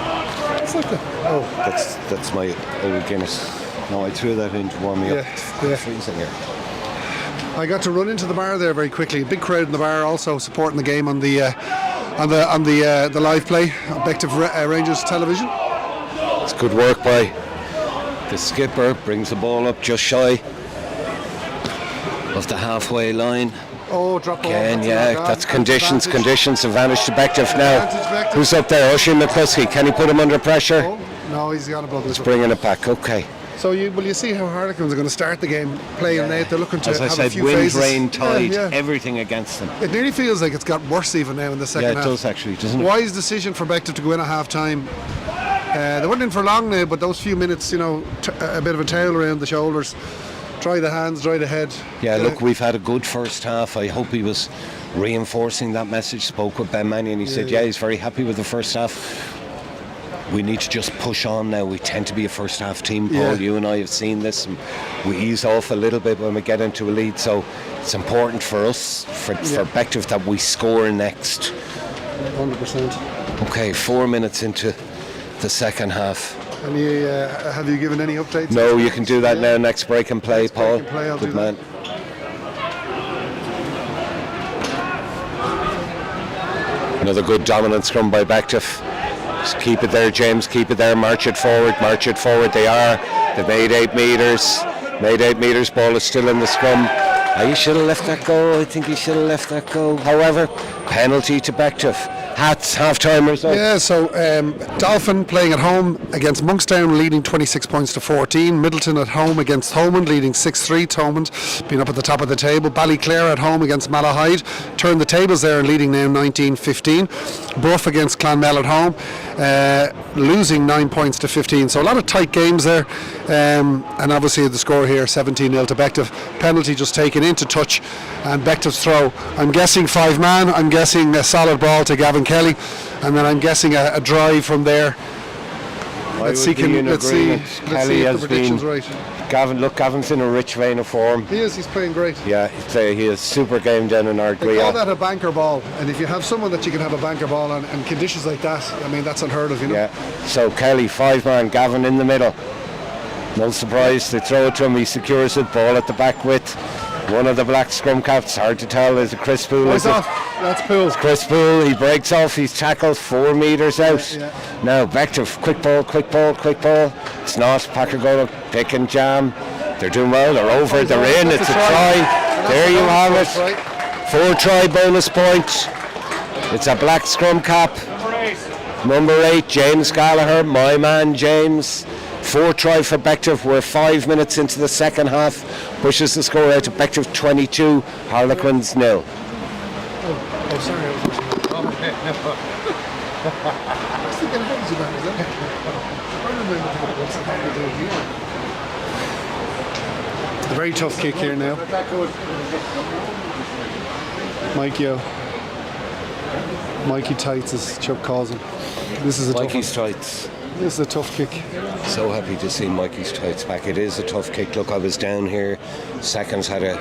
It's like that. Oh, that's my old Guinness. No, I threw that in to warm me up. Yeah. Freezing here. I got to run into the bar there very quickly. A big crowd in the bar, also supporting the game on the live play on Bective Rangers television. It's good work by the skipper. Brings the ball up just shy of the halfway line. Oh, drop ball. Again, yeah, that's conditions. Advantage. Conditions advantage to Bective now. Advantage Bective. Who's up there? Oisin McCluskey. Can he put him under pressure? Oh, no, he's got a ball. He's bringing it back. Okay. So you see how Harlequins are going to start the game playing late. They're looking to As I have said, a few wind, phases. rain, tide, Yeah. everything against them. It nearly feels like it's got worse even now in the second Yeah, it half. does actually, doesn't it? Wise decision for Bective to go in at half time. They weren't in for long now, but those few minutes, a bit of a towel around the shoulders, dry the hands, dry the head. Yeah, look, we've had a good first half. I hope he was reinforcing that message. Spoke with Ben Mannion. He said, he's very happy with the first half. We need to just push on now. We tend to be a first half team, Paul. Yeah. You and I have seen this. And we ease off a little bit when we get into a lead. So it's important for us, for Bective, that we score next. 100%. Okay, 4 minutes into the second half. And have you given any updates? No, you can do that now. Next break and play, Paul. break and play, I'll Good do man. Another good dominant scrum by Bective. Just keep it there, James. Keep it there. March it forward. March it forward. They are. They've made 8 metres. Made 8 metres. Ball is still in the scrum. You should have left that go. I think you should have left that go. However, penalty to Bective. Hats, half-time result. Yeah, so Dolphin playing at home against Monkstown, leading 26 points to 14. Middleton at home against Thomond, leading 6-3. Thomond being up at the top of the table. Ballyclare at home against Malahide, turned the tables there and leading now 19-15. Bruff against Clonmel at home, losing 9 points to 15. So a lot of tight games there, and obviously the score here 17-0 to Bective. Penalty just taken into touch, and Bective's throw. I'm guessing 5-man. I'm guessing a solid ball to Gavin Kelly, and then I'm guessing a drive from there. Let's see if the prediction's right. Gavin's in a rich vein of form. He is, he's playing great. Yeah, he is super game down in They call Ardglia. that a banker ball, and if you have someone that you can have a banker ball on and conditions like that, I mean, that's unheard of, Yeah, so Kelly, 5-man, Gavin in the middle. No surprise, they throw it to him, he secures it, ball at the back with one of the black scrum caps. Hard to tell, is it Chris Poole? That's off. That's Poole. Chris Poole, he breaks off, he's tackled 4 metres out. Yeah. Now Bective, quick ball. It's not, Packer going to pick and jam. They're doing well, they're over, they're in, it's a try. There you have it. 4-try bonus point. It's a black scrum cap. Number 8, James Gallagher, my man James. 4-try for Bective. We're 5 minutes into the second half. Pushes the score out to Bective 22, Harlequins 0. Oh, sorry. I was thinking, how did you manage that? I remember what's happening here. Very tough kick here now. Mikey Tights, as Chuck calls him. This is a Mikey's tights. This is a tough kick. So happy to see Mikey's tights back. It is a tough kick. Look, I was down here. Seconds had a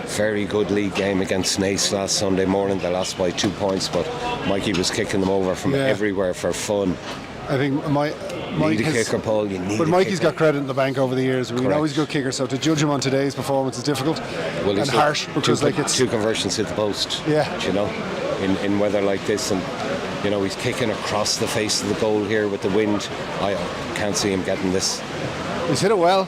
very good league game against Naas last Sunday morning. They lost by 2 points, but Mikey was kicking them over from everywhere for fun. I think Mike need a kicker, Paul. You need. But Mikey's got credit in the bank over the years. We know he's a good kicker, so to judge him on today's performance is difficult and harsh because it's 2 conversions hit the post. Yeah, you know, in weather like this, and you know he's kicking across the face of the goal here with the wind. I can't see him getting this. He's hit it well.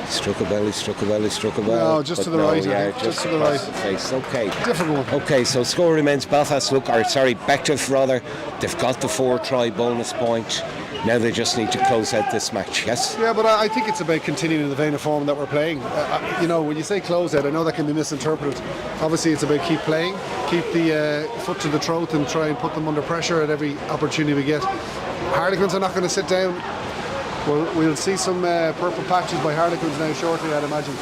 Struck a belly. No, just to the right. Yeah, just to the right. The face. Okay. Difficult. Okay, so score remains Belfast. Bective rather. They've got the 4-try bonus point. Now they just need to close out this match. Yes. Yeah, but I think it's about continuing in the vein of form that we're playing. You know, when you say close out, I know that can be misinterpreted. Obviously, it's about keep playing, keep the foot to the throat, and try and put them under pressure at every opportunity we get. Harlequins are not going to sit down. We'll see some purple patches by Harlequins now shortly, I'd imagine.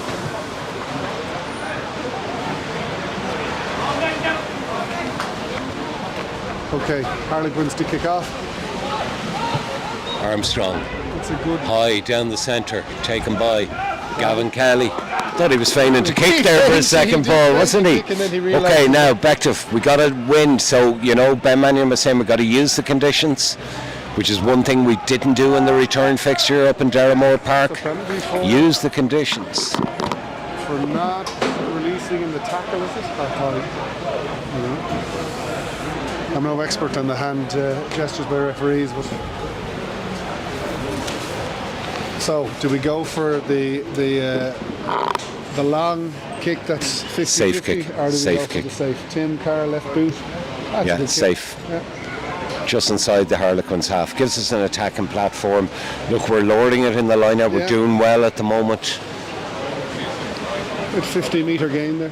Okay, Harlequins to kick off. Armstrong. It's a good high down the centre, taken by Gavin Kelly. Thought he was feigning to kick there for a second, Paul, wasn't he? Okay, now Bective, we got to win. So you know, Ben Mannion was saying we got to use the conditions, which is one thing we didn't do in the return fixture up in Derrimore Park. Use the conditions. For not releasing in the tackle, is it? I'm no expert on the hand gestures by referees, but so do we go for the long kick that's 50-50? Safe kick. Or do we safe go kick. For the safe? Tim Carr left boot. That's safe. Yeah. Just inside the Harlequins half. Gives us an attacking platform. Look, we're lowering it in the line-out. We're doing well at the moment. Good 50-metre gain there.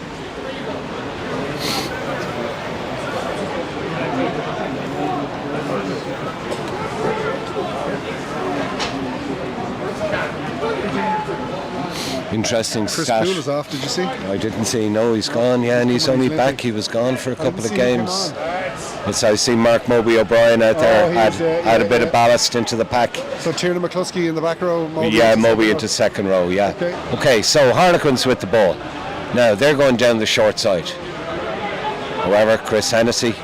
Interesting Chris stat. Poole is off, did you see? I didn't see. No, he's gone. Yeah, and he's only back. He was gone for a couple of games. Yes, I see Mark Moby O'Brien out there. Had a bit of ballast into the pack. So Tiernan McCluskey in the back row. Moby into second row. Yeah. Okay, so Harlequins with the ball. Now they're going down the short side. However, Chris Hennessy,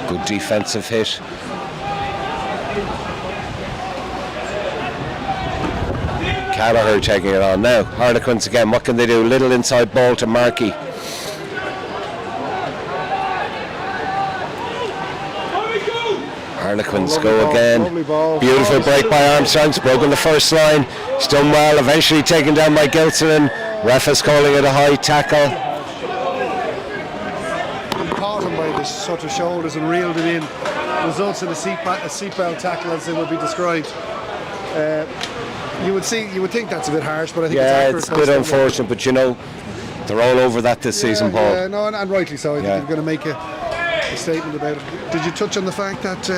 good defensive hit. Gallagher taking it on now. Harlequins again, what can they do? Little inside ball to Markey. Harlequins go again. Beautiful break by Armstrong. He's broken the first line. He's done well. Eventually taken down by Gilson. Ref is calling it a high tackle. He caught him by the sort of shoulders and reeled him in. Results in a seatbelt tackle, as it would be described. You would think that's a bit harsh, but I think it's a bit unfortunate. But you know, they're all over that this season, Paul. Yeah, no, and rightly so. I think they're going to make a statement about it. Did you touch on the fact that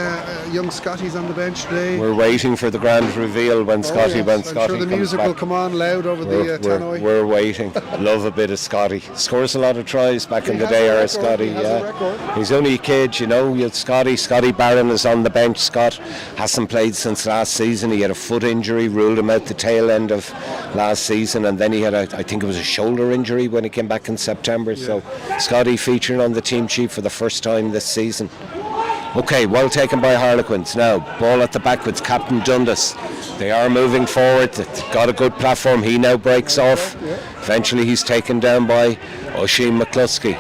young Scotty's on the bench today? We're waiting for the grand reveal when Scotty I'm sure the music will come on loud over the tannoy. We're waiting. Love a bit of Scotty. Scores a lot of tries back in the day, our Scotty. He's only a kid, you know. You had Scotty Barron is on the bench. Scott hasn't played since last season. He had a foot injury, ruled him out the tail end of last season, and then he had I think it was a shoulder injury when he came back in September. So Scotty featuring on the team sheet for the first time this season. Okay, well taken by Harlequins. Now, ball at the back with Captain Dundas. They are moving forward. They've got a good platform. He now breaks off. Eventually he's taken down by Oisin McCluskey.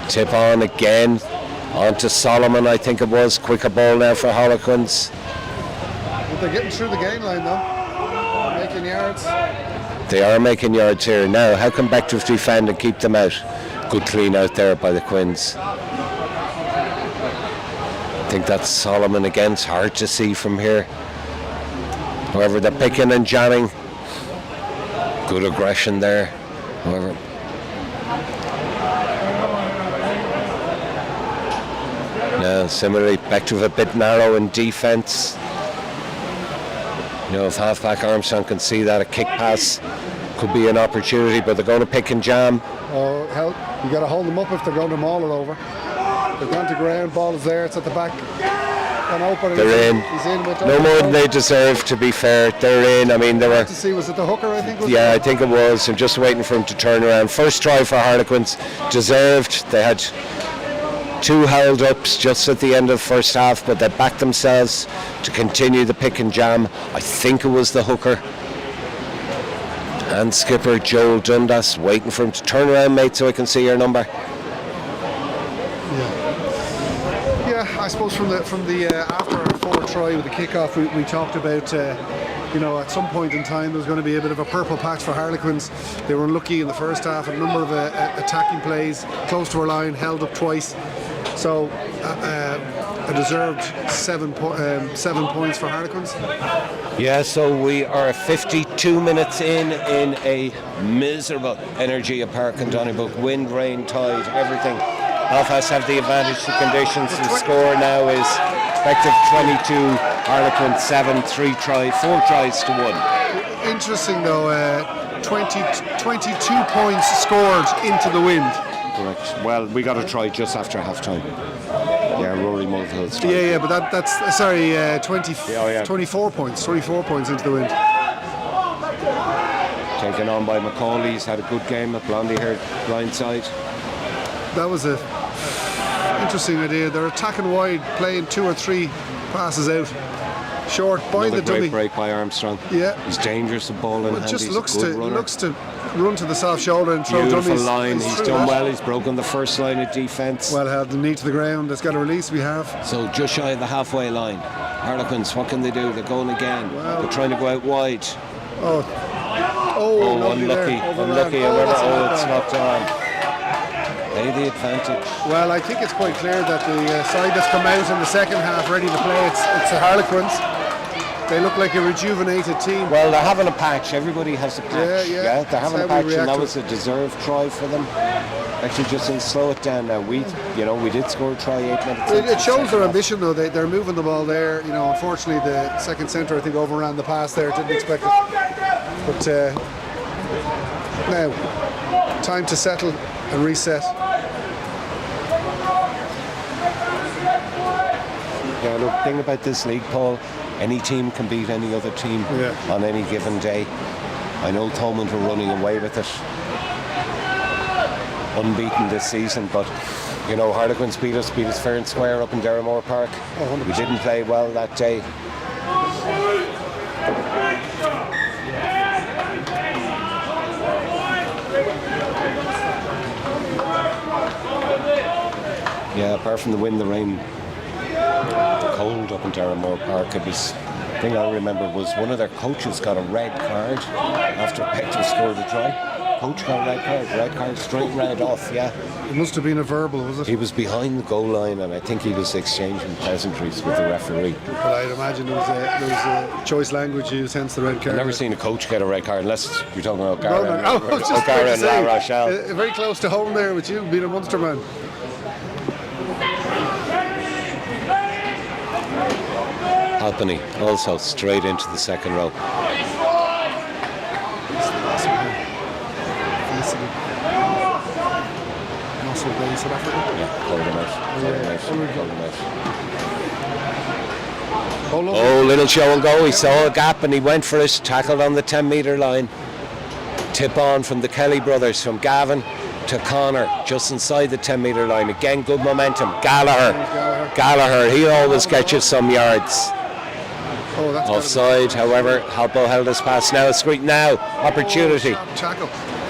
Tip on again. On to Solomon, I think it was. Quicker ball now for Harlequins. But they're getting through the gain line though. Making yards. They are making yards here. Now, how can Bective defend and keep them out? Good clean out there by the Quins. I think that's Solomon again. It's hard to see from here. However, they're picking and jamming. Good aggression there. However, now similarly, Bective a bit narrow in defence. You know, if halfback Armstrong can see that a kick pass could be an opportunity, but they're going to pick and jam. Oh, hell, you got to hold them up if they're going to maul it over. They've gone to ground, ball is there, it's at the back. And open. They're in. He's in with No more than they deserve, to be fair. They're in. I mean, they were. To see, was it the hooker? I think. Yeah, I think it was. I'm just waiting for him to turn around. First try for Harlequins, deserved. They had 2 held ups just at the end of the first half, but they backed themselves to continue the pick and jam. I think it was the hooker. And skipper Joel Dundas waiting for him to turn around, mate, so I can see your number. Yeah, I suppose from the after our 4th try with the kickoff, we talked about you know, at some point in time there was going to be a bit of a purple patch for Harlequins. They were unlucky in the first half, a number of attacking plays close to our line, held up twice. So a deserved 7 points for Harlequins. Yeah, so we are 52 minutes in a miserable Energia Park in Donnybrook. Wind, rain, tide, everything. Belfast have the advantage to conditions. The score now is Bective 22, Harlequins 7, 4 tries to 1. Interesting though, 22 points scored into the wind. Correct. Well, we got a try just after half time. Yeah, Rory Mulvihill's try. Yeah, but that's 24 points into the wind. Taken on by Macaulay's, had a good game at Blondie-haired blindside. That was a interesting idea. They're attacking wide, playing 2 or 3 passes out. Short, by the dummy. Great break by Armstrong. Yeah. He's dangerous at ball in hand. It just He's looks a good runner. to run to the soft shoulder and throw Beautiful dummies. line. He's done well. He's broken the first line of defence. Well held, the knee to the ground. It's got a release. We have. So just shy of the halfway line. Harlequins, what can they do? They're going again. Wow. They're trying to go out wide. Oh, unlucky. However, it's knocked on. They the advantage. Well, I think it's quite clear that the side that's come out in the second half ready to play, it's the Harlequins. They look like a rejuvenated team. Well, they're having a patch. Everybody has a patch. Yeah. They're having a patch, and that was a deserved try for them. Actually, just to slow it down now. We did score a try 8 minutes. It shows their ambition, though. They're moving the ball there. You know, unfortunately, the second centre I think overran the pass there. Didn't expect it. But now, time to settle and reset. Yeah, the thing about this league, Paul, any team can beat any other team on any given day. I know Thomond were running away with it, unbeaten this season, but you know, Harlequins beat us fair and square up in Derrimore Park. We didn't play well that day. Yeah, apart from the wind, the rain, the cold up in Derrimore Park, the thing I remember was one of their coaches got a red card after Bective scored a try. Coach got a red card, straight red off, yeah. It must have been a verbal, was it? He was behind the goal line, and I think he was exchanging pleasantries with the referee. But I'd imagine there was a choice language used, hence the red card. I've never seen a coach get a red card, unless you're talking about O'Gara O'Gara and La Rochelle. Very close to home there with you, being a Munster man. Halpenny also straight into the second row. Yeah, hold him out. Oh, little show and go. He saw a gap and he went for it. Tackled on the 10-metre line. Tip on from the Kelly brothers, from Gavin to Connor, just inside the 10-metre line. Again, good momentum. Gallagher, he always gets you some yards. Offside, however, Halpo held his pass. Now a screen, opportunity. Tackle.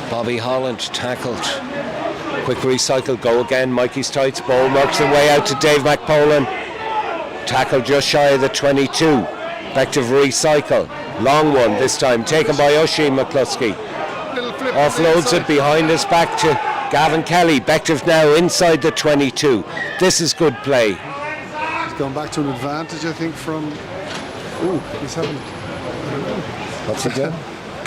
Bobby Holland tackled. Quick recycle, go again. Mikey's tights, ball works the way out to Dave McPolan. Tackle just shy of the 22. Bective recycle. Long one this time, taken by Oisin McCluskey. Offloads it behind his back to Gavin Kelly. Bective now inside the 22. This is good play. He's gone back to an advantage, I think, from... Ooh, he's having... What's he doing?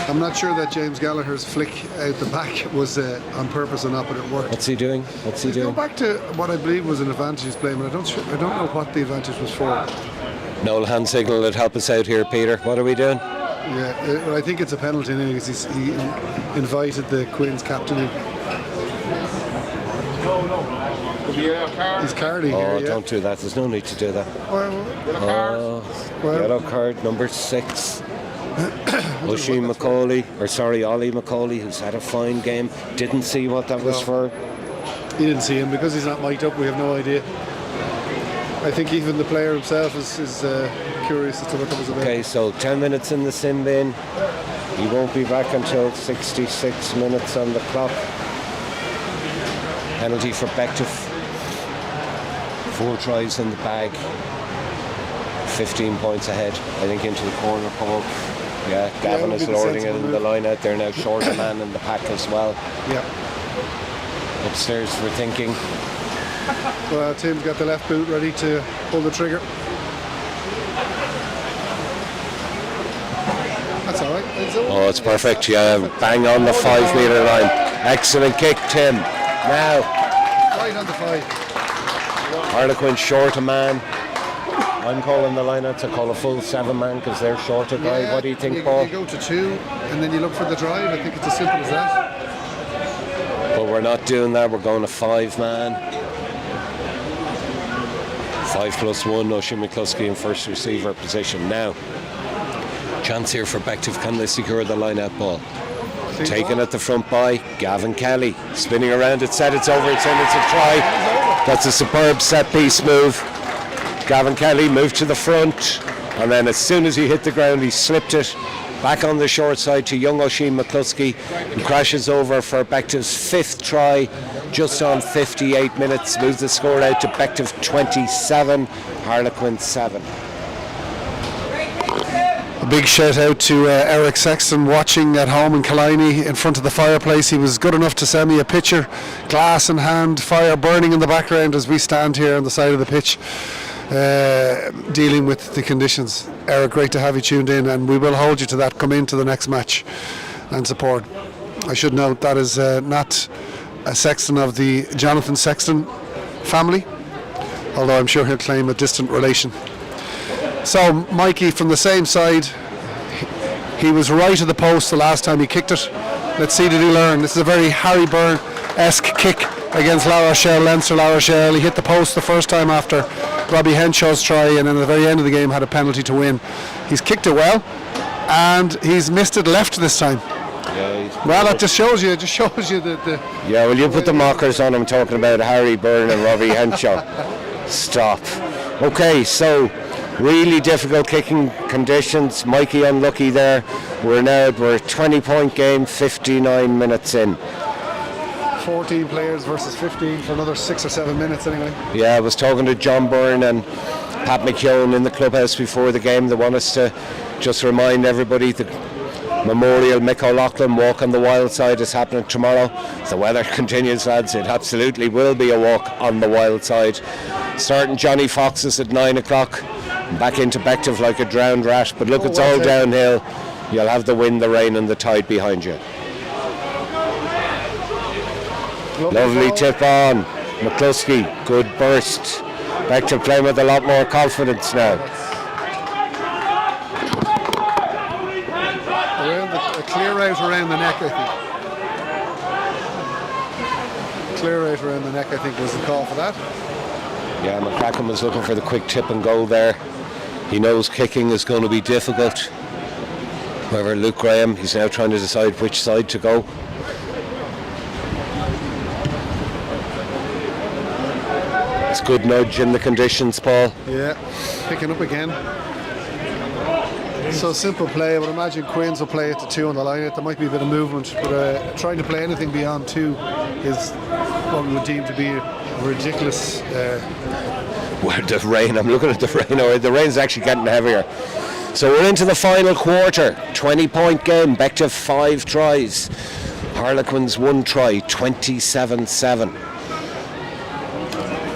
I'm not sure that James Gallagher's flick out the back was on purpose or not, but it worked. What's he doing? Go back to what I believe was an advantage he's playing, but I don't know what the advantage was for. No hand signal would help us out here, Peter. What are we doing? Yeah, I think it's a penalty now because he invited the Queen's captain in. He's Cardi here, Oh, yeah. don't do that. There's no need to do that. Well, Yellow card, number 6. Ollie McCauley, who's had a fine game. Didn't see what that was for. he didn't see him because he's not mic'd up. We have no idea. I think even the player himself is curious as to what that was about. Okay, so 10 minutes in the sin bin. He won't be back until 66 minutes on the clock. Penalty for Bective. 4 tries in the bag. 15 points ahead, I think, into the corner, Paul. Yeah, Gavin is loading it in the line out there now. Shorter man in the pack as well. Yeah. Upstairs for thinking. Well, Tim's got the left boot ready to pull the trigger. That's all right. Oh, it's perfect. Yeah, bang on the 5 metre line. Excellent kick, Tim. Now, Right on the 5. Harlequin short a man. I'm calling the line out to call a full 7 man because they're short a guy. What do you think, Paul? You go to 2 and then you look for the drive. I think it's as simple as that. But we're not doing that. We're going to 5 man. 5+1. Oisin McCluskey in first receiver position. Now, chance here for Bective. Can they secure the line out ball? Taken at the front by Gavin Kelly. Spinning around, it's set, it's over, it's in, it's a try. That's a superb set piece move. Gavin Kelly moved to the front, and then as soon as he hit the ground, he slipped it back on the short side to young Oisin McCluskey, who crashes over for Bective's 5th try, just on 58 minutes. Moves the score out to Bective 27, Harlequin 7. A big shout out to Eric Sexton watching at home in Killiney in front of the fireplace. He was good enough to send me a picture, glass in hand, fire burning in the background as we stand here on the side of the pitch dealing with the conditions. Eric, great to have you tuned in, and we will hold you to that. Come into the next match and support. I should note that is not a Sexton of the Jonathan Sexton family, although I'm sure he'll claim a distant relation. So Mikey from the same side, he was right of the post the last time he kicked it. Let's see, did he learn? This is a very Harry Byrne-esque kick against La Rochelle, Leinster La Rochelle. He hit the post the first time after Robbie Henshaw's try, and then at the very end of the game had a penalty to win. He's kicked it well, and he's missed it left this time. Yeah, well, that just shows you the yeah, well, you put the mockers on him talking about Harry Byrne and Robbie Henshaw. Stop. Okay, so really difficult kicking conditions. Mikey unlucky there. We're 20-point game, 59 minutes in. 14 players versus 15 for another 6 or 7 minutes anyway. Yeah, I was talking to John Byrne and Pat McKeown in the clubhouse before the game. They want us to just remind everybody the Memorial Mick O'Loughlin walk on the wild side is happening tomorrow. If the weather continues, lads, it absolutely will be a walk on the wild side. Starting Johnny Fox's at 9 o'clock. Back into Bective like a drowned rat. But look, it's all downhill. You'll have the wind, the rain and the tide behind you. Lovely tip on. McCluskey, good burst. Bective playing with a lot more confidence now. A clear out around the neck, I think. Clear out around the neck, I think, was the call for that. Yeah, McCracken was looking for the quick tip and goal there. He knows kicking is going to be difficult. However, Luke Graham, he's now trying to decide which side to go. It's good nudge in the conditions, Paul. Yeah, picking up again. So simple play. I would imagine Queens will play it to 2 on the line. There might be a bit of movement, but trying to play anything beyond 2 is what we would deem to be a ridiculous. Well, the rain, I'm looking at the rain. Oh, the rain's actually getting heavier. So we're into the final quarter. 20-point game. Bective 5 tries. Harlequins 1 try. 27-7.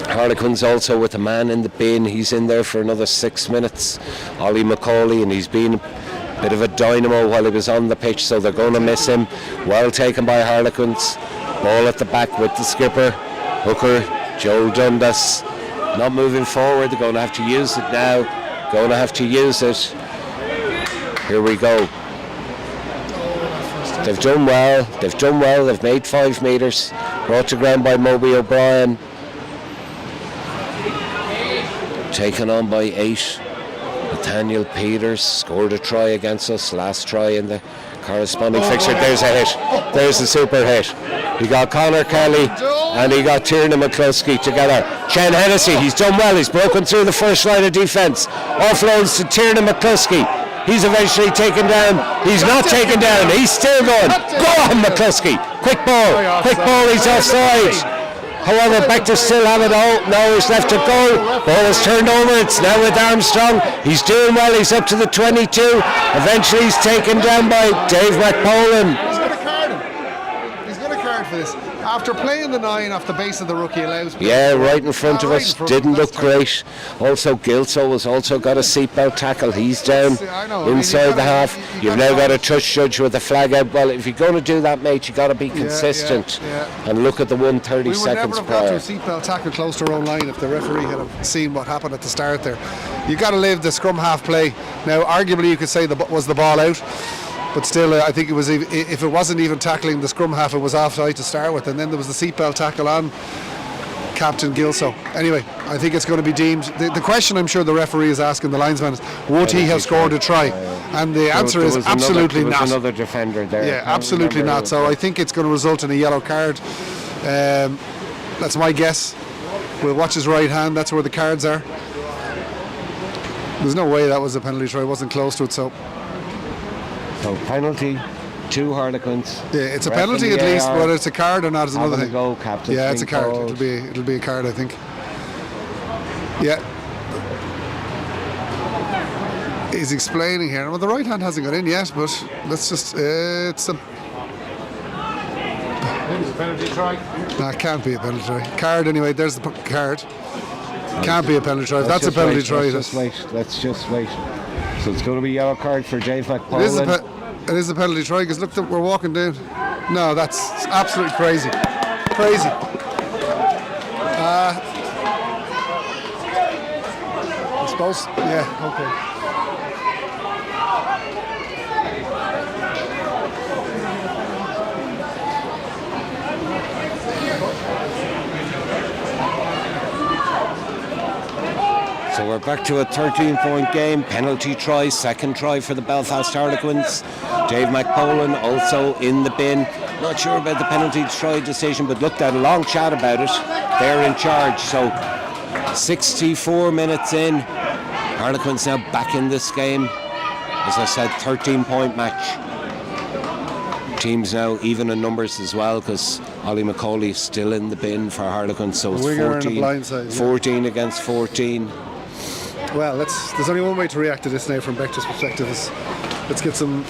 Harlequins also with a man in the bin. He's in there for another 6 minutes. Ollie McCauley, and he's been a bit of a dynamo while he was on the pitch, so they're going to miss him. Well taken by Harlequins. Ball at the back with the skipper. Hooker, Joel Dundas. Not moving forward. They're going to have to use it now. Going to have to use it. Here we go. They've done well. They've made 5 metres. Brought to ground by Moby O'Brien. Taken on by 8. Nathaniel Peters scored a try against us. Last try in the corresponding fixture. There's a hit. There's a super hit. He got Conor Kelly and he got Tiernan McCluskey together. Shane Hennessy, he's done well. He's broken through the first line of defence. Offloads to Tiernan McCluskey. He's eventually taken down. He's not taken down. He's still going. Go on, McCluskey. Quick ball. He's offside. However, Bective still have it all. Now he's left to go. Ball is turned over. It's now with Armstrong. He's doing well. He's up to the 22. Eventually he's taken down by Dave McPolan. He's going to card him. He's going to card for this. After playing the 9 off the base of the rookie allows. Yeah, right in front of us. Didn't look great. Also, Gilso has also got a seatbelt tackle. He's down inside the half. You've now got a touch judge with the flag out. Well, if you're going to do that, mate, you got to be consistent and look at the 130 seconds We would never have prior. got to a seatbelt tackle close to our own line if the referee had have seen what happened at the start there. You got to live the scrum half play. Now, arguably, you could say was the ball out. But still, I think it was, if it wasn't even tackling the scrum half, it was offside to start with. And then there was the seatbelt tackle on Captain Gilso. Anyway, I think it's going to be deemed. The question I'm sure the referee is asking the linesman is, would he have scored a try? And the answer is absolutely not. There was another defender there. Yeah, absolutely not. So I think it's going to result in a yellow card. That's my guess. We'll watch his right hand. That's where the cards are. There's no way that was a penalty try. It wasn't close to it, so... So penalty, 2 Harlequins. Yeah, it's a penalty at least, whether it's a card or not is another thing. Go, Captain. Yeah, it's a card. It'll be a card, I think. Yeah. He's explaining here. Well, the right hand hasn't got in yet, but let's just. It's a. Maybe it's a penalty try. No, it can't be a penalty try. Card anyway. There's the card. Can't be a penalty try. If that's a penalty try. Let's just wait. So it's going to be yellow card for Dave McPolan. It is a penalty try because look, we're walking down. No, that's absolutely crazy. Crazy. I suppose. Yeah. Okay. So we're back to a 13-point game. Penalty try, second try for the Belfast Harlequins. Dave McPolan also in the bin. Not sure about the penalty try decision, but looked at a long chat about it. They're in charge. So 64 minutes in. Harlequins now back in this game. As I said, 13-point match. Teams now even in numbers as well, because Ollie McCauley is still in the bin for Harlequins. So it's 14 against 14. Well, there's only one way to react to this now from Bective's perspective. Let's get some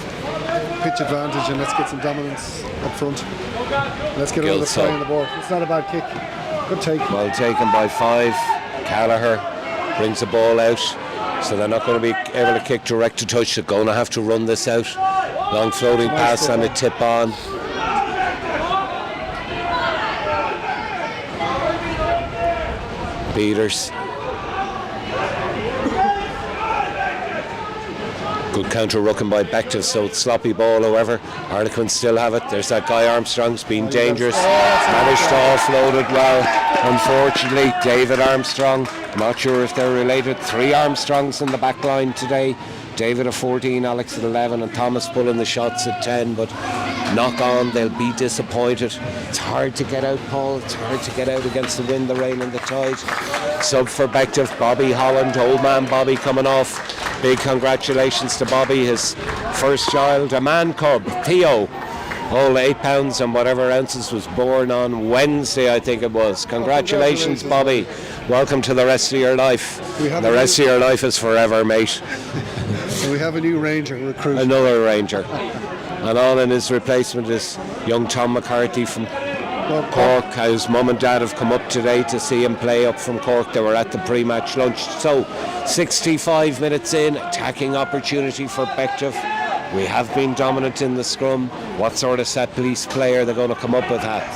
pitch advantage and let's get some dominance up front. Let's get another try on the board. It's not a bad kick. Good take. Well taken by 5. Gallagher brings the ball out. So they're not going to be able to kick direct to touch. They're going to have to run this out. Long floating pass and a tip on. Peters. Good counter rucking by Bective, so it's sloppy ball. However, Harlequins still have it. There's that guy Armstrong's been dangerous. Managed to offload it well. Unfortunately, David Armstrong. Not sure if they're related. 3 Armstrongs in the back line today. David at 14, Alex at 11, and Thomas pulling the shots at 10. But knock on, they'll be disappointed. It's hard to get out, Paul. It's hard to get out against the wind, the rain, and the tide. Sub for Bective, Bobby Holland, old man Bobby coming off. Big congratulations to Bobby, his first child, a man cub, Theo. All 8 pounds and whatever ounces, was born on Wednesday, I think it was. Congratulations, Bobby. Welcome to the rest of your life. The rest of your life is forever, mate. We have a new Ranger recruit. Another Ranger. And on in his replacement is young Tom McCarthy from Cork. His mum and dad have come up today to see him play up from Cork. They were at the pre-match lunch. So 65 minutes in, attacking opportunity for Bective. We have been dominant in the scrum. What sort of set piece play are they going to come up with that?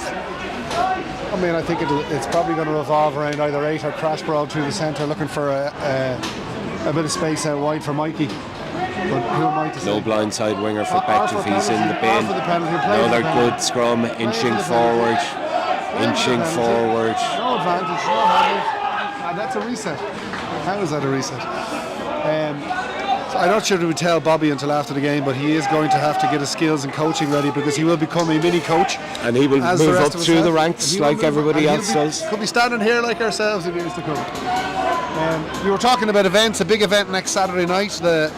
I mean, I think it's probably going to revolve around either 8 or crash brawl through the centre, looking for a A bit of space out wide for Mikey. But who am I to say? No blindside winger for Or Bective. for He's in the penalty, or bin. for the penalty, play Another for the penalty. good scrum, inching for the forward. Play for Inching the penalty. forward. No advantage, no handle. And that's a reset. How is that a reset? So I'm not sure we tell Bobby until after the game, but he is going to have to get his skills and coaching ready because he will become a mini coach. And he will as the move rest up of us through have. the ranks He will like move- everybody and else he'll be- does. Could be standing here like ourselves in years to come. We were talking about events, a big event next Saturday night, the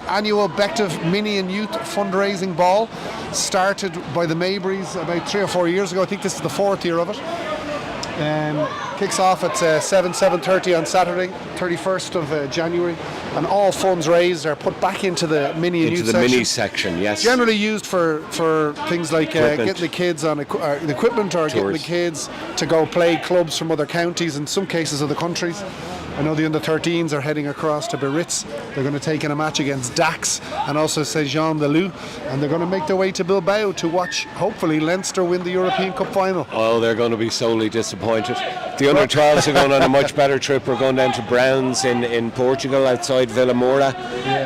annual Bective Mini and Youth Fundraising Ball, started by the Mabrys about 3 or 4 years ago. I think this is the 4th year of it. Kicks off at 7:30 on Saturday, 31st of January, and all funds raised are put back into the mini and Into youth the section. mini section, yes. Generally used for things like Equipment. getting the kids on the equipment or getting the Tours. kids to go play clubs from other counties, in some cases other countries. I know the under-13s are heading across to Biarritz. They're going to take in a match against Dax and also Saint-Jean-de-Luz, and they're going to make their way to Bilbao to watch, hopefully, Leinster win the European Cup final. Oh, they're going to be sorely disappointed. The under-12s are going on a much better trip. We're going down to Browns in Portugal outside Villamoura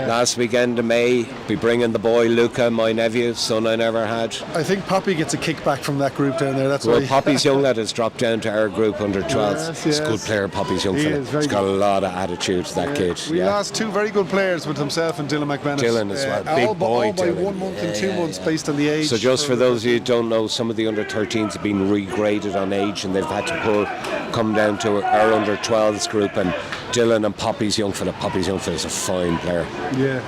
last weekend of May. Be bringing the boy Luca, my nephew, son I never had. I think Poppy gets a kickback from that group down there. That's Well, why. Poppy's young lad has dropped down to our group under 12s. Yes, He's a good yes. player, Poppy's young He fella. is very He's got a lot of attitude, that kid. We yeah. lost 2 very good players with himself and Dylan McManus. Dylan as well. Big all, boy all by Dylan. 1 month and 2 months based on the age. So just for those of you who don't know, some of the under-13s have been regraded on age and they've had to come down to our under-12s group, and Dylan and Poppy's young fella. Poppy's young fella is a fine player. Yeah.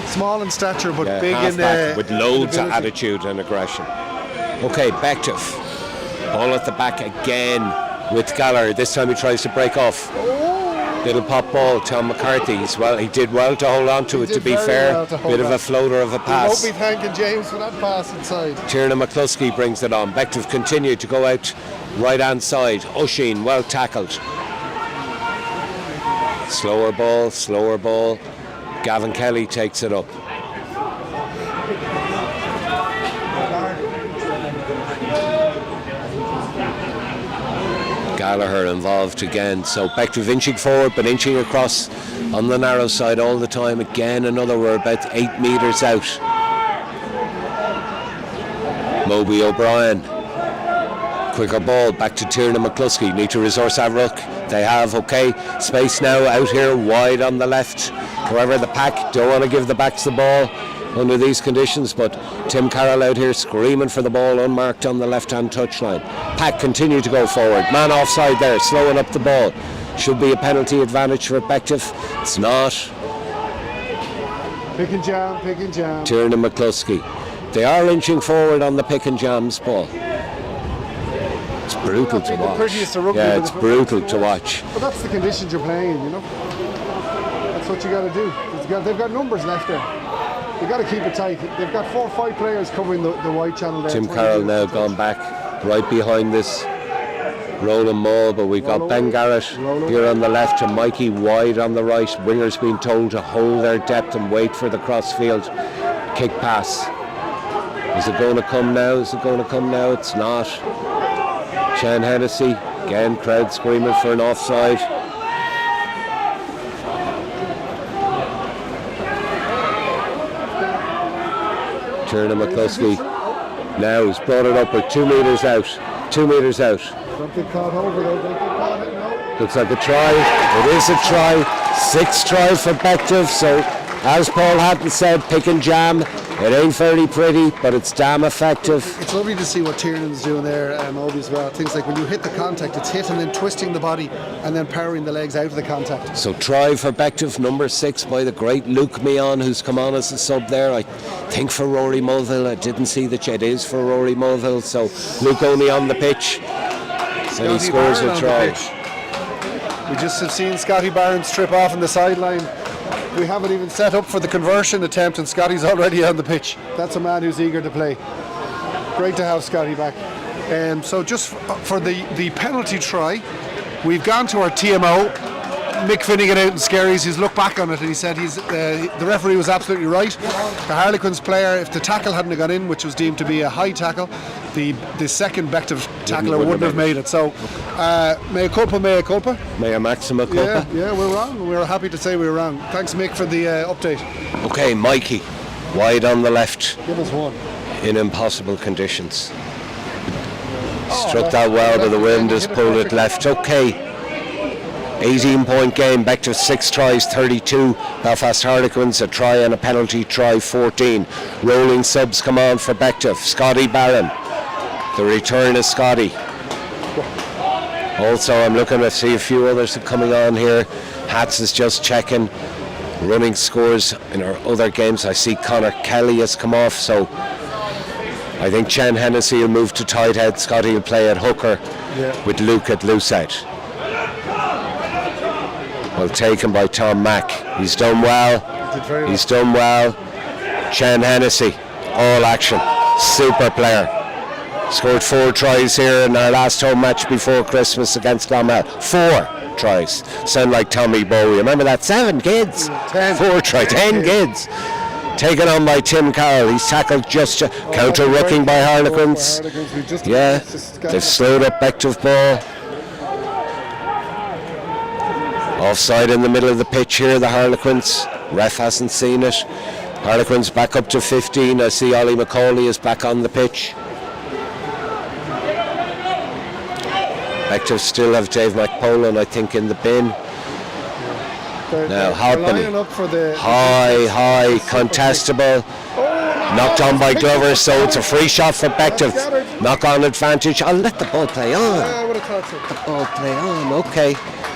Small in stature, but Yeah, big in half-back with loads of ability. attitude and aggression. Okay, Bective. Ball at the back again with Gallagher. This time he tries to break off. Little pop ball, Tom McCarthy. He did well to hold on to it, did to be very fair. well to hold Bit of on. a floater of a We pass. won't be thanking James for that pass inside. Tiernan McCluskey brings it on. Bective continue to go out right hand side. O'Sheen, well tackled. Slower ball. Gavin Kelly takes it up. Gallagher involved again. So Bective inching forward but inching across on the narrow side all the time. Again, we're about 8 metres out. Moby O'Brien. Quicker ball back to Tiernan McCluskey. Need to resource that ruck. They have, okay. Space now out here wide on the left. However, the pack don't want to give the backs the ball under these conditions, but Tim Carroll out here screaming for the ball unmarked on the left-hand touchline. Pack continue to go forward. Man offside there, slowing up the ball. Should be a penalty advantage for Bective. It's not. Pick and jam. Tiernan McCluskey. They are inching forward on the pick and jams ball. It's brutal to The watch. prettiest of rugby, Yeah, but it's brutal to watch. But that's the conditions you're playing in, you know. That's what you got to do. They've got numbers left there. You've got to keep it tight. They've got 4 or 5 players covering the wide channel there. Tim 20 Carroll now minutes. gone back right behind this rolling maul, but we've got Ben Garrett here on the left and Mikey wide on the right. Wingers being told to hold their depth and wait for the crossfield kick pass. Is it going to come now? It's not. Shane Hennessy, again, crowd screaming for an offside. Tiernan McCluskey now has brought it up with 2 metres out. Don't get caught over though. Don't get caught in, no. Looks like a try. It is a try. 6th try for Bective. So, as Paul Hatton said, pick and jam. It ain't very pretty, but it's damn effective. It's lovely to see what Tiernan's doing there and Obi as well. Things like when you hit the contact, it's hit and then twisting the body and then powering the legs out of the contact. So try for Bective, number 6 by the great Luke Meon, who's come on as a sub there. I think for Rory Mulville. I didn't see the it is for Rory Mulville. So Luke only on the pitch. And he scores a try. We just have seen Scotty Barnes trip off on the sideline. We haven't even set up for the conversion attempt and Scotty's already on the pitch. That's a man who's eager to play. Great to have Scotty back. So just for the penalty try, we've gone to our TMO. Mick Finnegan out in Skerries, he's looked back on it and he said the referee was absolutely right. The Harlequins player, if the tackle hadn't gone in, which was deemed to be a high tackle, the second Bective tackler wouldn't have made it. So, mea culpa, mea culpa. Mea maxima culpa. Yeah, we're wrong. We're happy to say we were wrong. Thanks, Mick, for the update. Okay, Mikey, wide on the left Give us one. in impossible conditions. Struck that well, but the wind has pulled it left. Okay. 18-point game, Bective 6 tries, 32. Belfast Harlequins, a try and a penalty try, 14. Rolling subs come on for Bective. Scotty Barron. The return is Scotty. Also, I'm looking to see a few others coming on here. Hats is just checking. Running scores in our other games. I see Connor Kelly has come off, so I think Chen Hennessy will move to tight head. Scotty will play at hooker with Luke at loose head. Well taken by Tom Mack. He's done well. He's done well. Chen Hennessy, all action. Super player. Scored 4 tries here in our last home match before Christmas against Clonmel. 4 tries. Sound like Tommy Bowie. Remember that? 7 kids. 4 tries. 10 kids. Taken on by Tim Carroll. He's tackled just counter-rucking by Harlequins. Yeah, they've slowed up Bective ball. Offside in the middle of the pitch here, the Harlequins. Ref hasn't seen it. Harlequins back up to 15. I see Ollie McCauley is back on the pitch. Bective still have Dave McPolan, I think, in the bin. Now Halpenny. High, contestable. Knocked on by Glover, so it's a free shot for Bective. Knock on advantage. I'll let the ball play on. The ball play on, okay.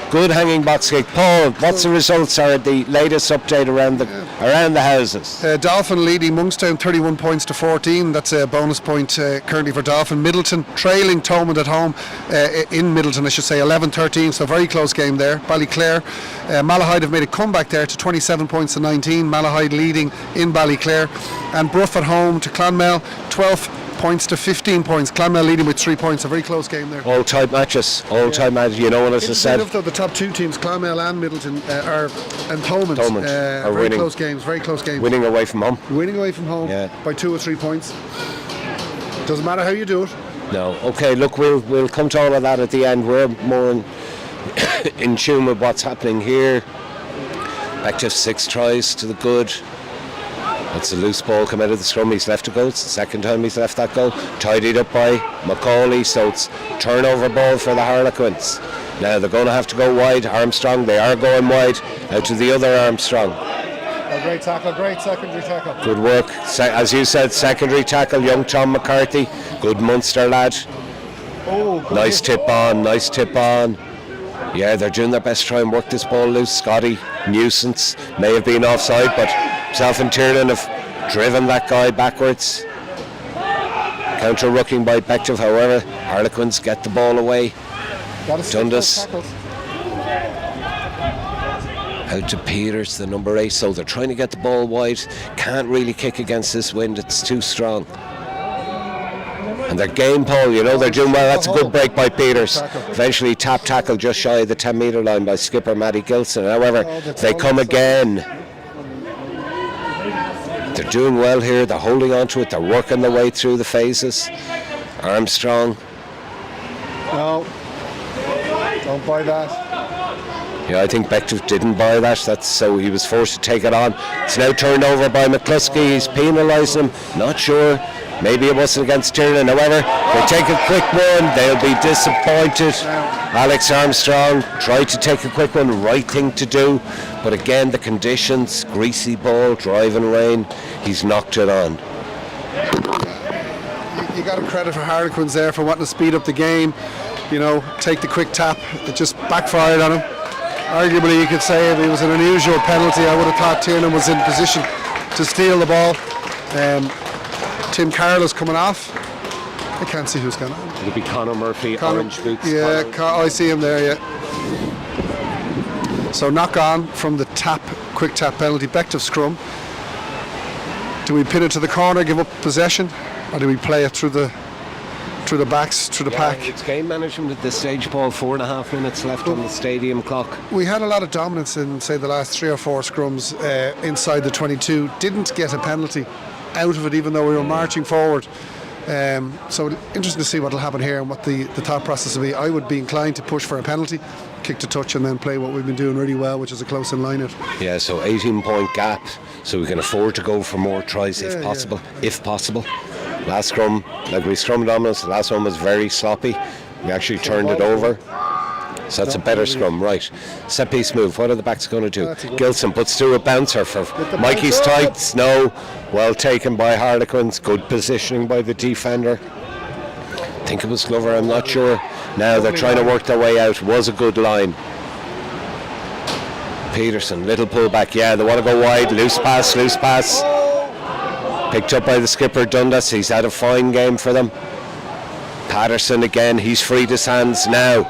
Good hanging box kick. Paul, what's the results are the latest update around the houses? Dolphin leading Monkstown 31 points to 14. That's a bonus point currently for Dolphin. Middleton trailing Thomond at home in Middleton, I should say, 11-13, so very close game there. Ballyclare, Malahide have made a comeback there to 27 points to 19. Malahide leading in Ballyclare. And Brough at home to Clonmel, 12 points to 15 points. Clonmel leading with 3 points. A very close game there. All tight matches. Matches. You know what I said. The top 2 teams, Clonmel and Middleton, and Thomond, are very winning. close games. Very close games. Winning away from home. Winning away from home by 2 or 3 points. Doesn't matter how you do it. No. Okay. Look, we'll come to all of that at the end. We're more in tune with what's happening here. Bective 6 tries to the good. It's a loose ball come out of the scrum. He's left a goal. It's the second time he's left that goal. Tidied up by McCauley, so it's turnover ball for the Harlequins. Now they're going to have to go wide. Armstrong, they are going wide. Out to the other Armstrong. A great tackle, great secondary tackle. Good work. As you said, secondary tackle, young Tom McCarthy. Good Munster lad. Nice tip on. Yeah, they're doing their best to try and work this ball loose. Scotty, nuisance. May have been offside, but himself and Tiernan have driven that guy backwards. Counter-rucking by Bective, however. Harlequins get the ball away. Dundas. Out to Peters, the number 8. So they're trying to get the ball wide. Can't really kick against this wind. It's too strong. And their game, Paul, they're doing well. That's a good break by Peters. Eventually tap tackle just shy of the 10-metre line by skipper Matty Gilson. However, they come again. They're doing well here. They're holding on to it. They're working their way through the phases. Armstrong. No. Don't buy that. Yeah, I think Bective didn't buy that. So he was forced to take it on. It's now turned over by McCluskey. He's penalised him. Not sure. Maybe it wasn't against Tiernan. However, they take a quick one. They'll be disappointed. Alex Armstrong tried to take a quick one. Right thing to do. But again, the conditions, greasy ball, driving rain. He's knocked it on. You got to credit for Harlequins there for wanting to speed up the game. Take the quick tap. It just backfired on him. Arguably, you could say if it was an unusual penalty, I would have thought Tiernan was in position to steal the ball. Tim Carroll is coming off. I can't see who's gone on. It'll be Conor Murphy, orange boots. Yeah, I see him there, So knock on from the quick tap penalty. Bective scrum. Do we pin it to the corner, give up possession, or do we play it through the backs, through the pack? It's game management at this stage, Paul. 4.5 minutes left on the stadium clock. We had a lot of dominance in, say, the last 3 or 4 scrums inside the 22. Didn't get a penalty out of it, even though we were marching forward. So interesting to see what will happen here and what the thought process will be. I would be inclined to push for a penalty, kick to touch, and then play what we've been doing really well, which is a close in line out. Yeah, so 18-point gap, so we can afford to go for more tries if possible. If possible. Last scrum, like we scrummed on us, the last one was very sloppy. We actually turned it over. So that's a better scrum, right. Set piece move, what are the backs going to do? Gilson puts through a bouncer for Mikey's tights. No, well taken by Harlequins. Good positioning by the defender. I think it was Glover, I'm not sure. Now they're trying to work their way out. Was a good line. Peterson, little pullback. Yeah, they want to go wide. Loose pass, loose pass. Picked up by the skipper Dundas. He's had a fine game for them. Patterson again, he's freed his hands now.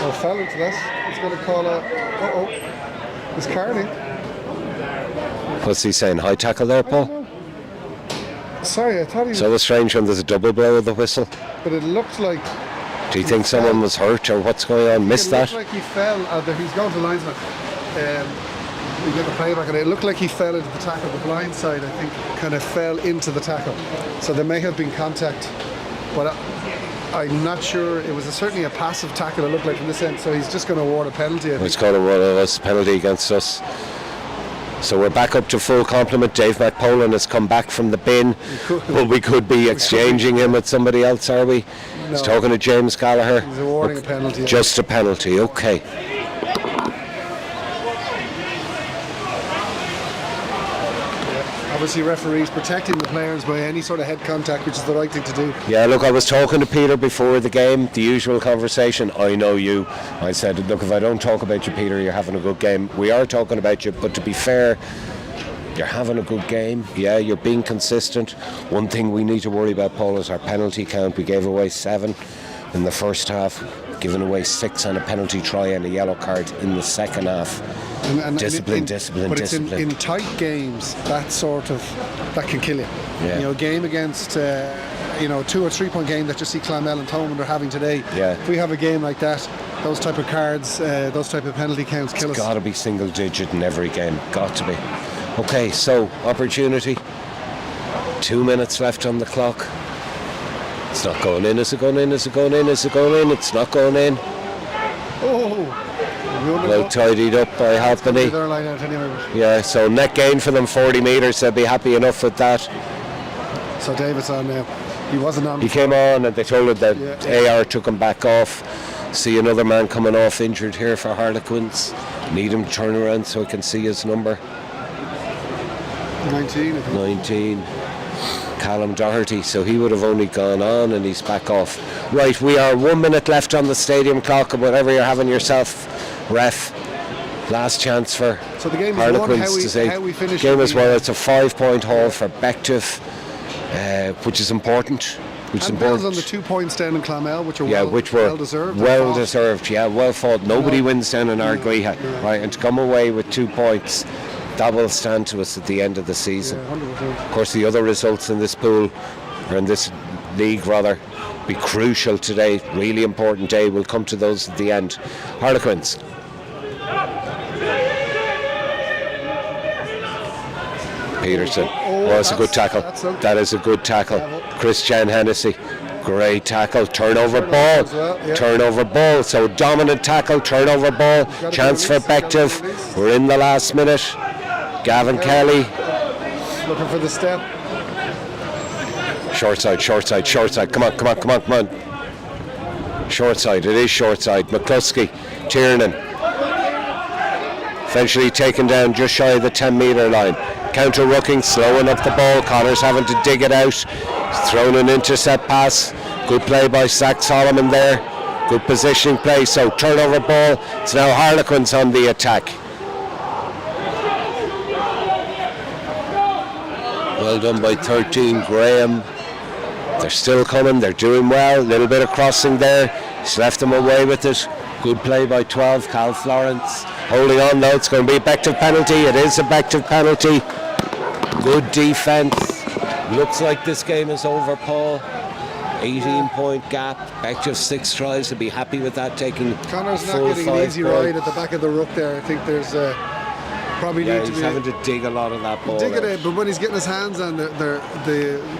Oh, fell into that. He's going to call a... It's Carney. What's he saying? High tackle there, Paul? Sorry, I thought he was... So strange when there's a double blow of the whistle. But it looked like... Do you think someone was hurt or what's going on? Missed that? It looked like he fell. He's going to linesman. We get the playback, and it looked like he fell into the tackle. The blind side, I think, kind of fell into the tackle. So there may have been contact, but I'm not sure. It was certainly a passive tackle, it looked like, from this end. So he's just going to award a penalty. It's going to award us a penalty against us. So we're back up to full complement. Dave McPolan has come back from the bin. But we could be exchanging him with somebody else, are we? No. He's talking to James Gallagher. He's awarding a penalty. Just a penalty, okay. Obviously referees protecting the players by any sort of head contact, which is the right thing to do. Yeah, look, I was talking to Peter before the game, the usual conversation. I know you. I said, look, if I don't talk about you, Peter, you're having a good game. We are talking about you, but to be fair, you're having a good game. Yeah, you're being consistent. One thing we need to worry about, Paul, is our penalty count. We gave away 7 in the first half, given away 6 on a penalty try and a yellow card in the second half. Discipline. But it's in tight games that can kill you. Yeah. You know, a game against 2 or 3 point game that you see Clonmel and Thomond are having today. Yeah. If we have a game like that, those type of cards, those type of penalty counts kill us. It's got to be single digit in every game. Got to be. Okay, so opportunity. 2 minutes left on the clock. It's not going in. Is it going in? Is it going in? Is it going in? It's not going in. Oh. Well tidied up by Halfpenny. Their line out anyway. Yeah, so net gain for them 40 metres. They'll be happy enough with that. So David's on now. He wasn't on. He came on and they told him that AR took him back off. See another man coming off injured here for Harlequins. Need him to turn around so I can see his number. 19, I think. 19. Callum Doherty, so he would have only gone on and he's back off. Right, we are 1 minute left on the stadium clock, and whatever you're having yourself, ref. Last chance for so the game Harlequins is to say. how we finish game as well. It's a 5-point haul for Bective, which is important. And builds on the 2 points down in Clonmel, which are well deserved. Well deserved, yeah, well fought. Nobody wins down in Argleiha, right? And to come away with 2 points, that will stand to us at the end of the season. Yeah, 100%. Of course, the other results in this pool, or in this league rather, be crucial today. Really important day. We'll come to those at the end. Harlequins. Peterson. Oh, that's a good tackle. That is a good tackle. Christian Hennessy. Great tackle. Turnover ball. Turnover ball. So dominant tackle. Turnover ball. Chance for Bective. We're in the last minute. Gavin Kelly. Looking for the step. Short side. Come on. Short side. It is short side. McCluskey. Tiernan. Eventually taken down just shy of the 10-metre line. Counter rucking, slowing up the ball. Connor's having to dig it out. He's thrown an intercept pass. Good play by Zach Solomon there. Good positioning play. So turnover ball. It's now Harlequins on the attack. Well done by 13, Graham. They're still coming, they're doing well. A little bit of crossing there. He's left them away with it. Good play by 12, Cal Florence. Holding on though, it's going to be a Bective penalty. It is a Bective penalty. Good defence. Looks like this game is over, Paul. 18-point gap. Bective 6 tries. They'll be happy with that, taking Connor's not full getting an easy break. ride at the back of the ruck there. I think there's Probably Yeah, need to he's be having to dig a lot of that ball dig it out. in, but when he's getting his hands on the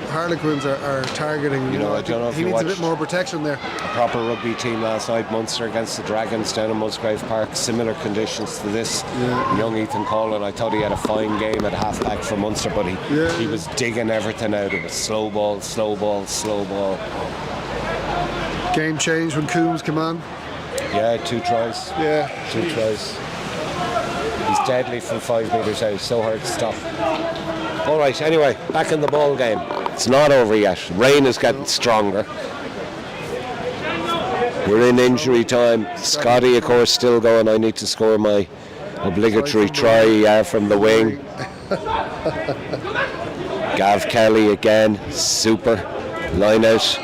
Harlequins are targeting. You know, I don't know if he you needs a bit watched more protection there. a proper rugby team last night, Munster against the Dragons down in Musgrave Park. Similar conditions to this. Young Ethan Cullen, I thought he had a fine game at half-back for Munster, but he was digging everything out. It was slow ball, slow ball, slow ball. Game changed when Coombs came on. Yeah, 2 tries. Yeah. 2 tries. He's deadly from 5 metres out, so hard to stop. All right, anyway, back in the ball game. It's not over yet. Rain is getting stronger. We're in injury time. Scotty, of course, still going. I need to score my obligatory try from the wing. Gav Kelly again, super. Line out.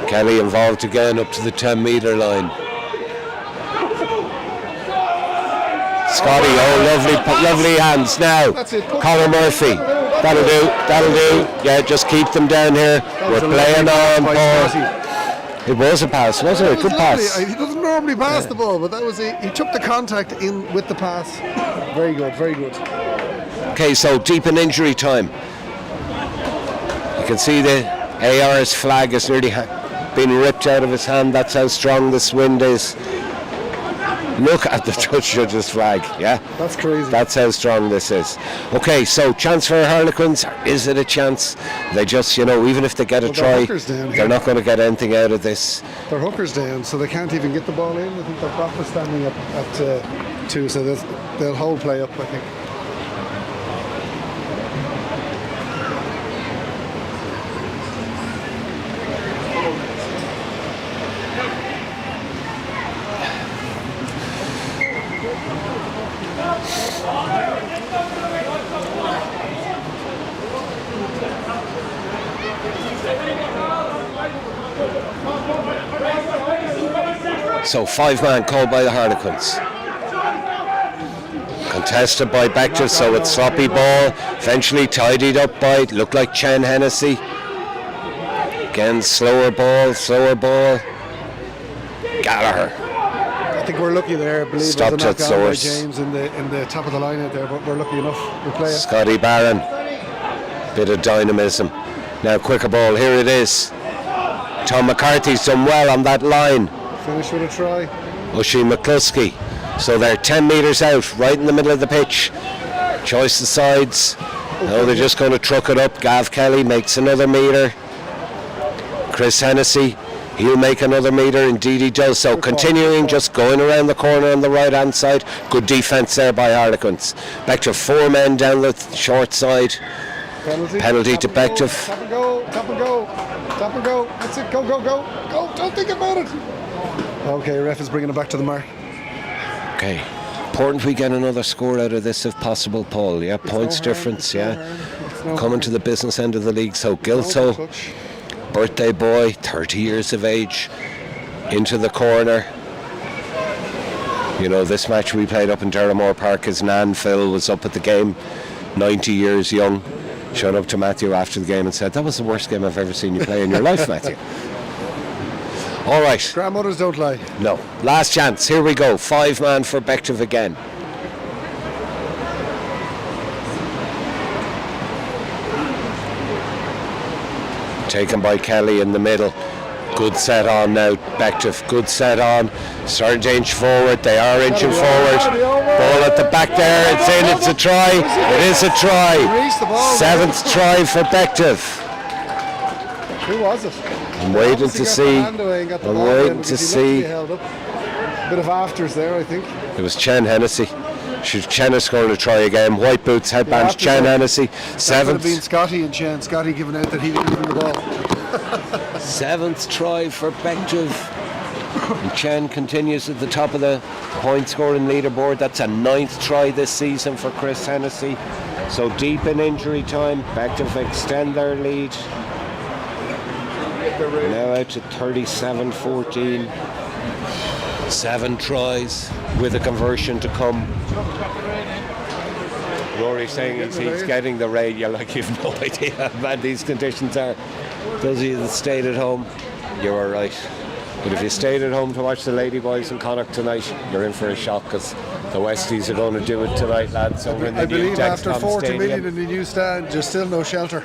Kelly involved again up to the 10-metre line. Scotty, lovely hands now. Conor Murphy, that'll do. Yeah, just keep them down here. We're playing on, Paul. It was a pass, wasn't it? Good pass. He doesn't normally pass the ball, but that was it. He took the contact in with the pass. Very good, very good. Okay, so deep in injury time. You can see the AR's flag is nearly been ripped out of his hand. That's how strong this wind is. Look at the judge judge's flag. Yeah, that's crazy. That's how strong this is. Okay, so chance for Harlequins. Is it a chance? They just, even if they get a try, they're not going to get anything out of this. Their hookers down, so they can't even get the ball in. I think their prop is standing up at 2, so they'll hold play up, I think. So 5-man called by the Harlequins. Contested by Bective, so it's sloppy ball. Eventually tidied up by, looked like Chen Hennessy. Again, slower ball. Gallagher. I think we're lucky there. I believe Stopped at there's a knock on by source. James in the top of the line out there, but we're lucky enough. We play it. Scotty Barron. Bit of dynamism. Now quicker ball, here it is. Tom McCarthy's done well on that line. Finish with a try. Oisin McCluskey. So they're 10 metres out, right in the middle of the pitch. Choice of sides. No, they're just going to truck it up. Gav Kelly makes another metre. Chris Hennessy, he'll make another metre. Indeed he does. So continuing, just going around the corner on the right hand side. Good defence there by Harlequins. Back to 4 men down the short side. Penalty to Bective. Tap and go. That's it. Go. Don't think about it. Okay, ref is bringing it back to the mark. Okay. Important we get another score out of this if possible, Paul. Yeah, points difference, Coming to the business end of the league. So Gilto, birthday boy, 30 years of age, into the corner. This match we played up in Derrimore Park, his nan Phil was up at the game, 90 years young. Showed up to Matthew after the game and said, "That was the worst game I've ever seen you play in your life, Matthew." All right. Grandmothers don't lie. No. Last chance. Here we go. 5-man for Bective again. Taken by Kelly in the middle. Good set on now, Bective. Good set on. Starting to inch forward. They are inching forward. Ball at the back there. It's in. It's a try. It is a try. 7th try for Bective. Who was it? I'm waiting to see. I'm waiting to see. Bit of afters there, I think. It was Chen Hennessy. Chen is going to try again. White boots, headband, Chen Hennessy. 7th. Could have been Scotty and Chen. Scotty giving out that he didn't give him the ball. 7th try for Bective. And Chen continues at the top of the point scoring leaderboard. That's a 9th try this season for Chris Hennessy. So deep in injury time, Bective extend their lead. Now out to 37-14. 7 tries with a conversion to come. Rory saying he's getting the rain. You're like, you've no idea how bad these conditions are. Those of you that stayed at home. you were right. But if you stayed at home to watch the Lady Boys in Connacht tonight, you're in for a shock because the Westies are going to do it tonight, lads. Over in the I new believe after Dexcom 40 Stadium. million in the new stand, there's still no shelter.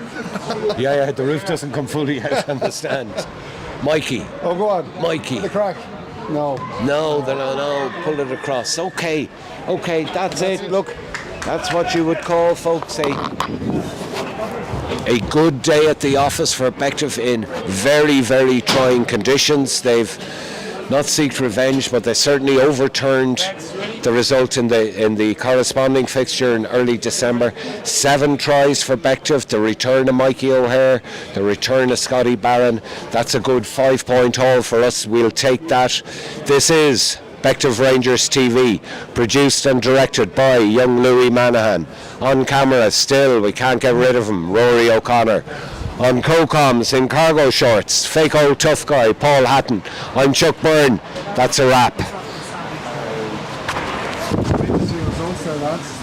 Yeah, the roof doesn't come fully out on the stand. Mikey. Oh, go on. Mikey. The crack. No. No, pull it across. Okay, that's it. Look, that's what you would call, folks, a good day at the office for Bective in very, very trying conditions. They've not sought revenge, but they certainly overturned the result in the corresponding fixture in early December. 7 tries for Bective, the return of Mikey O'Hare, the return of Scotty Barron. That's a good 5-point haul for us. We'll take that. This is Bective Rangers TV, produced and directed by young Louis Manahan. On camera still, we can't get rid of him, Rory O'Connor. On co-coms in cargo shorts, fake old tough guy, Paul Hatton. I'm Chuck Byrne. That's a wrap. Wait to see results there, lads.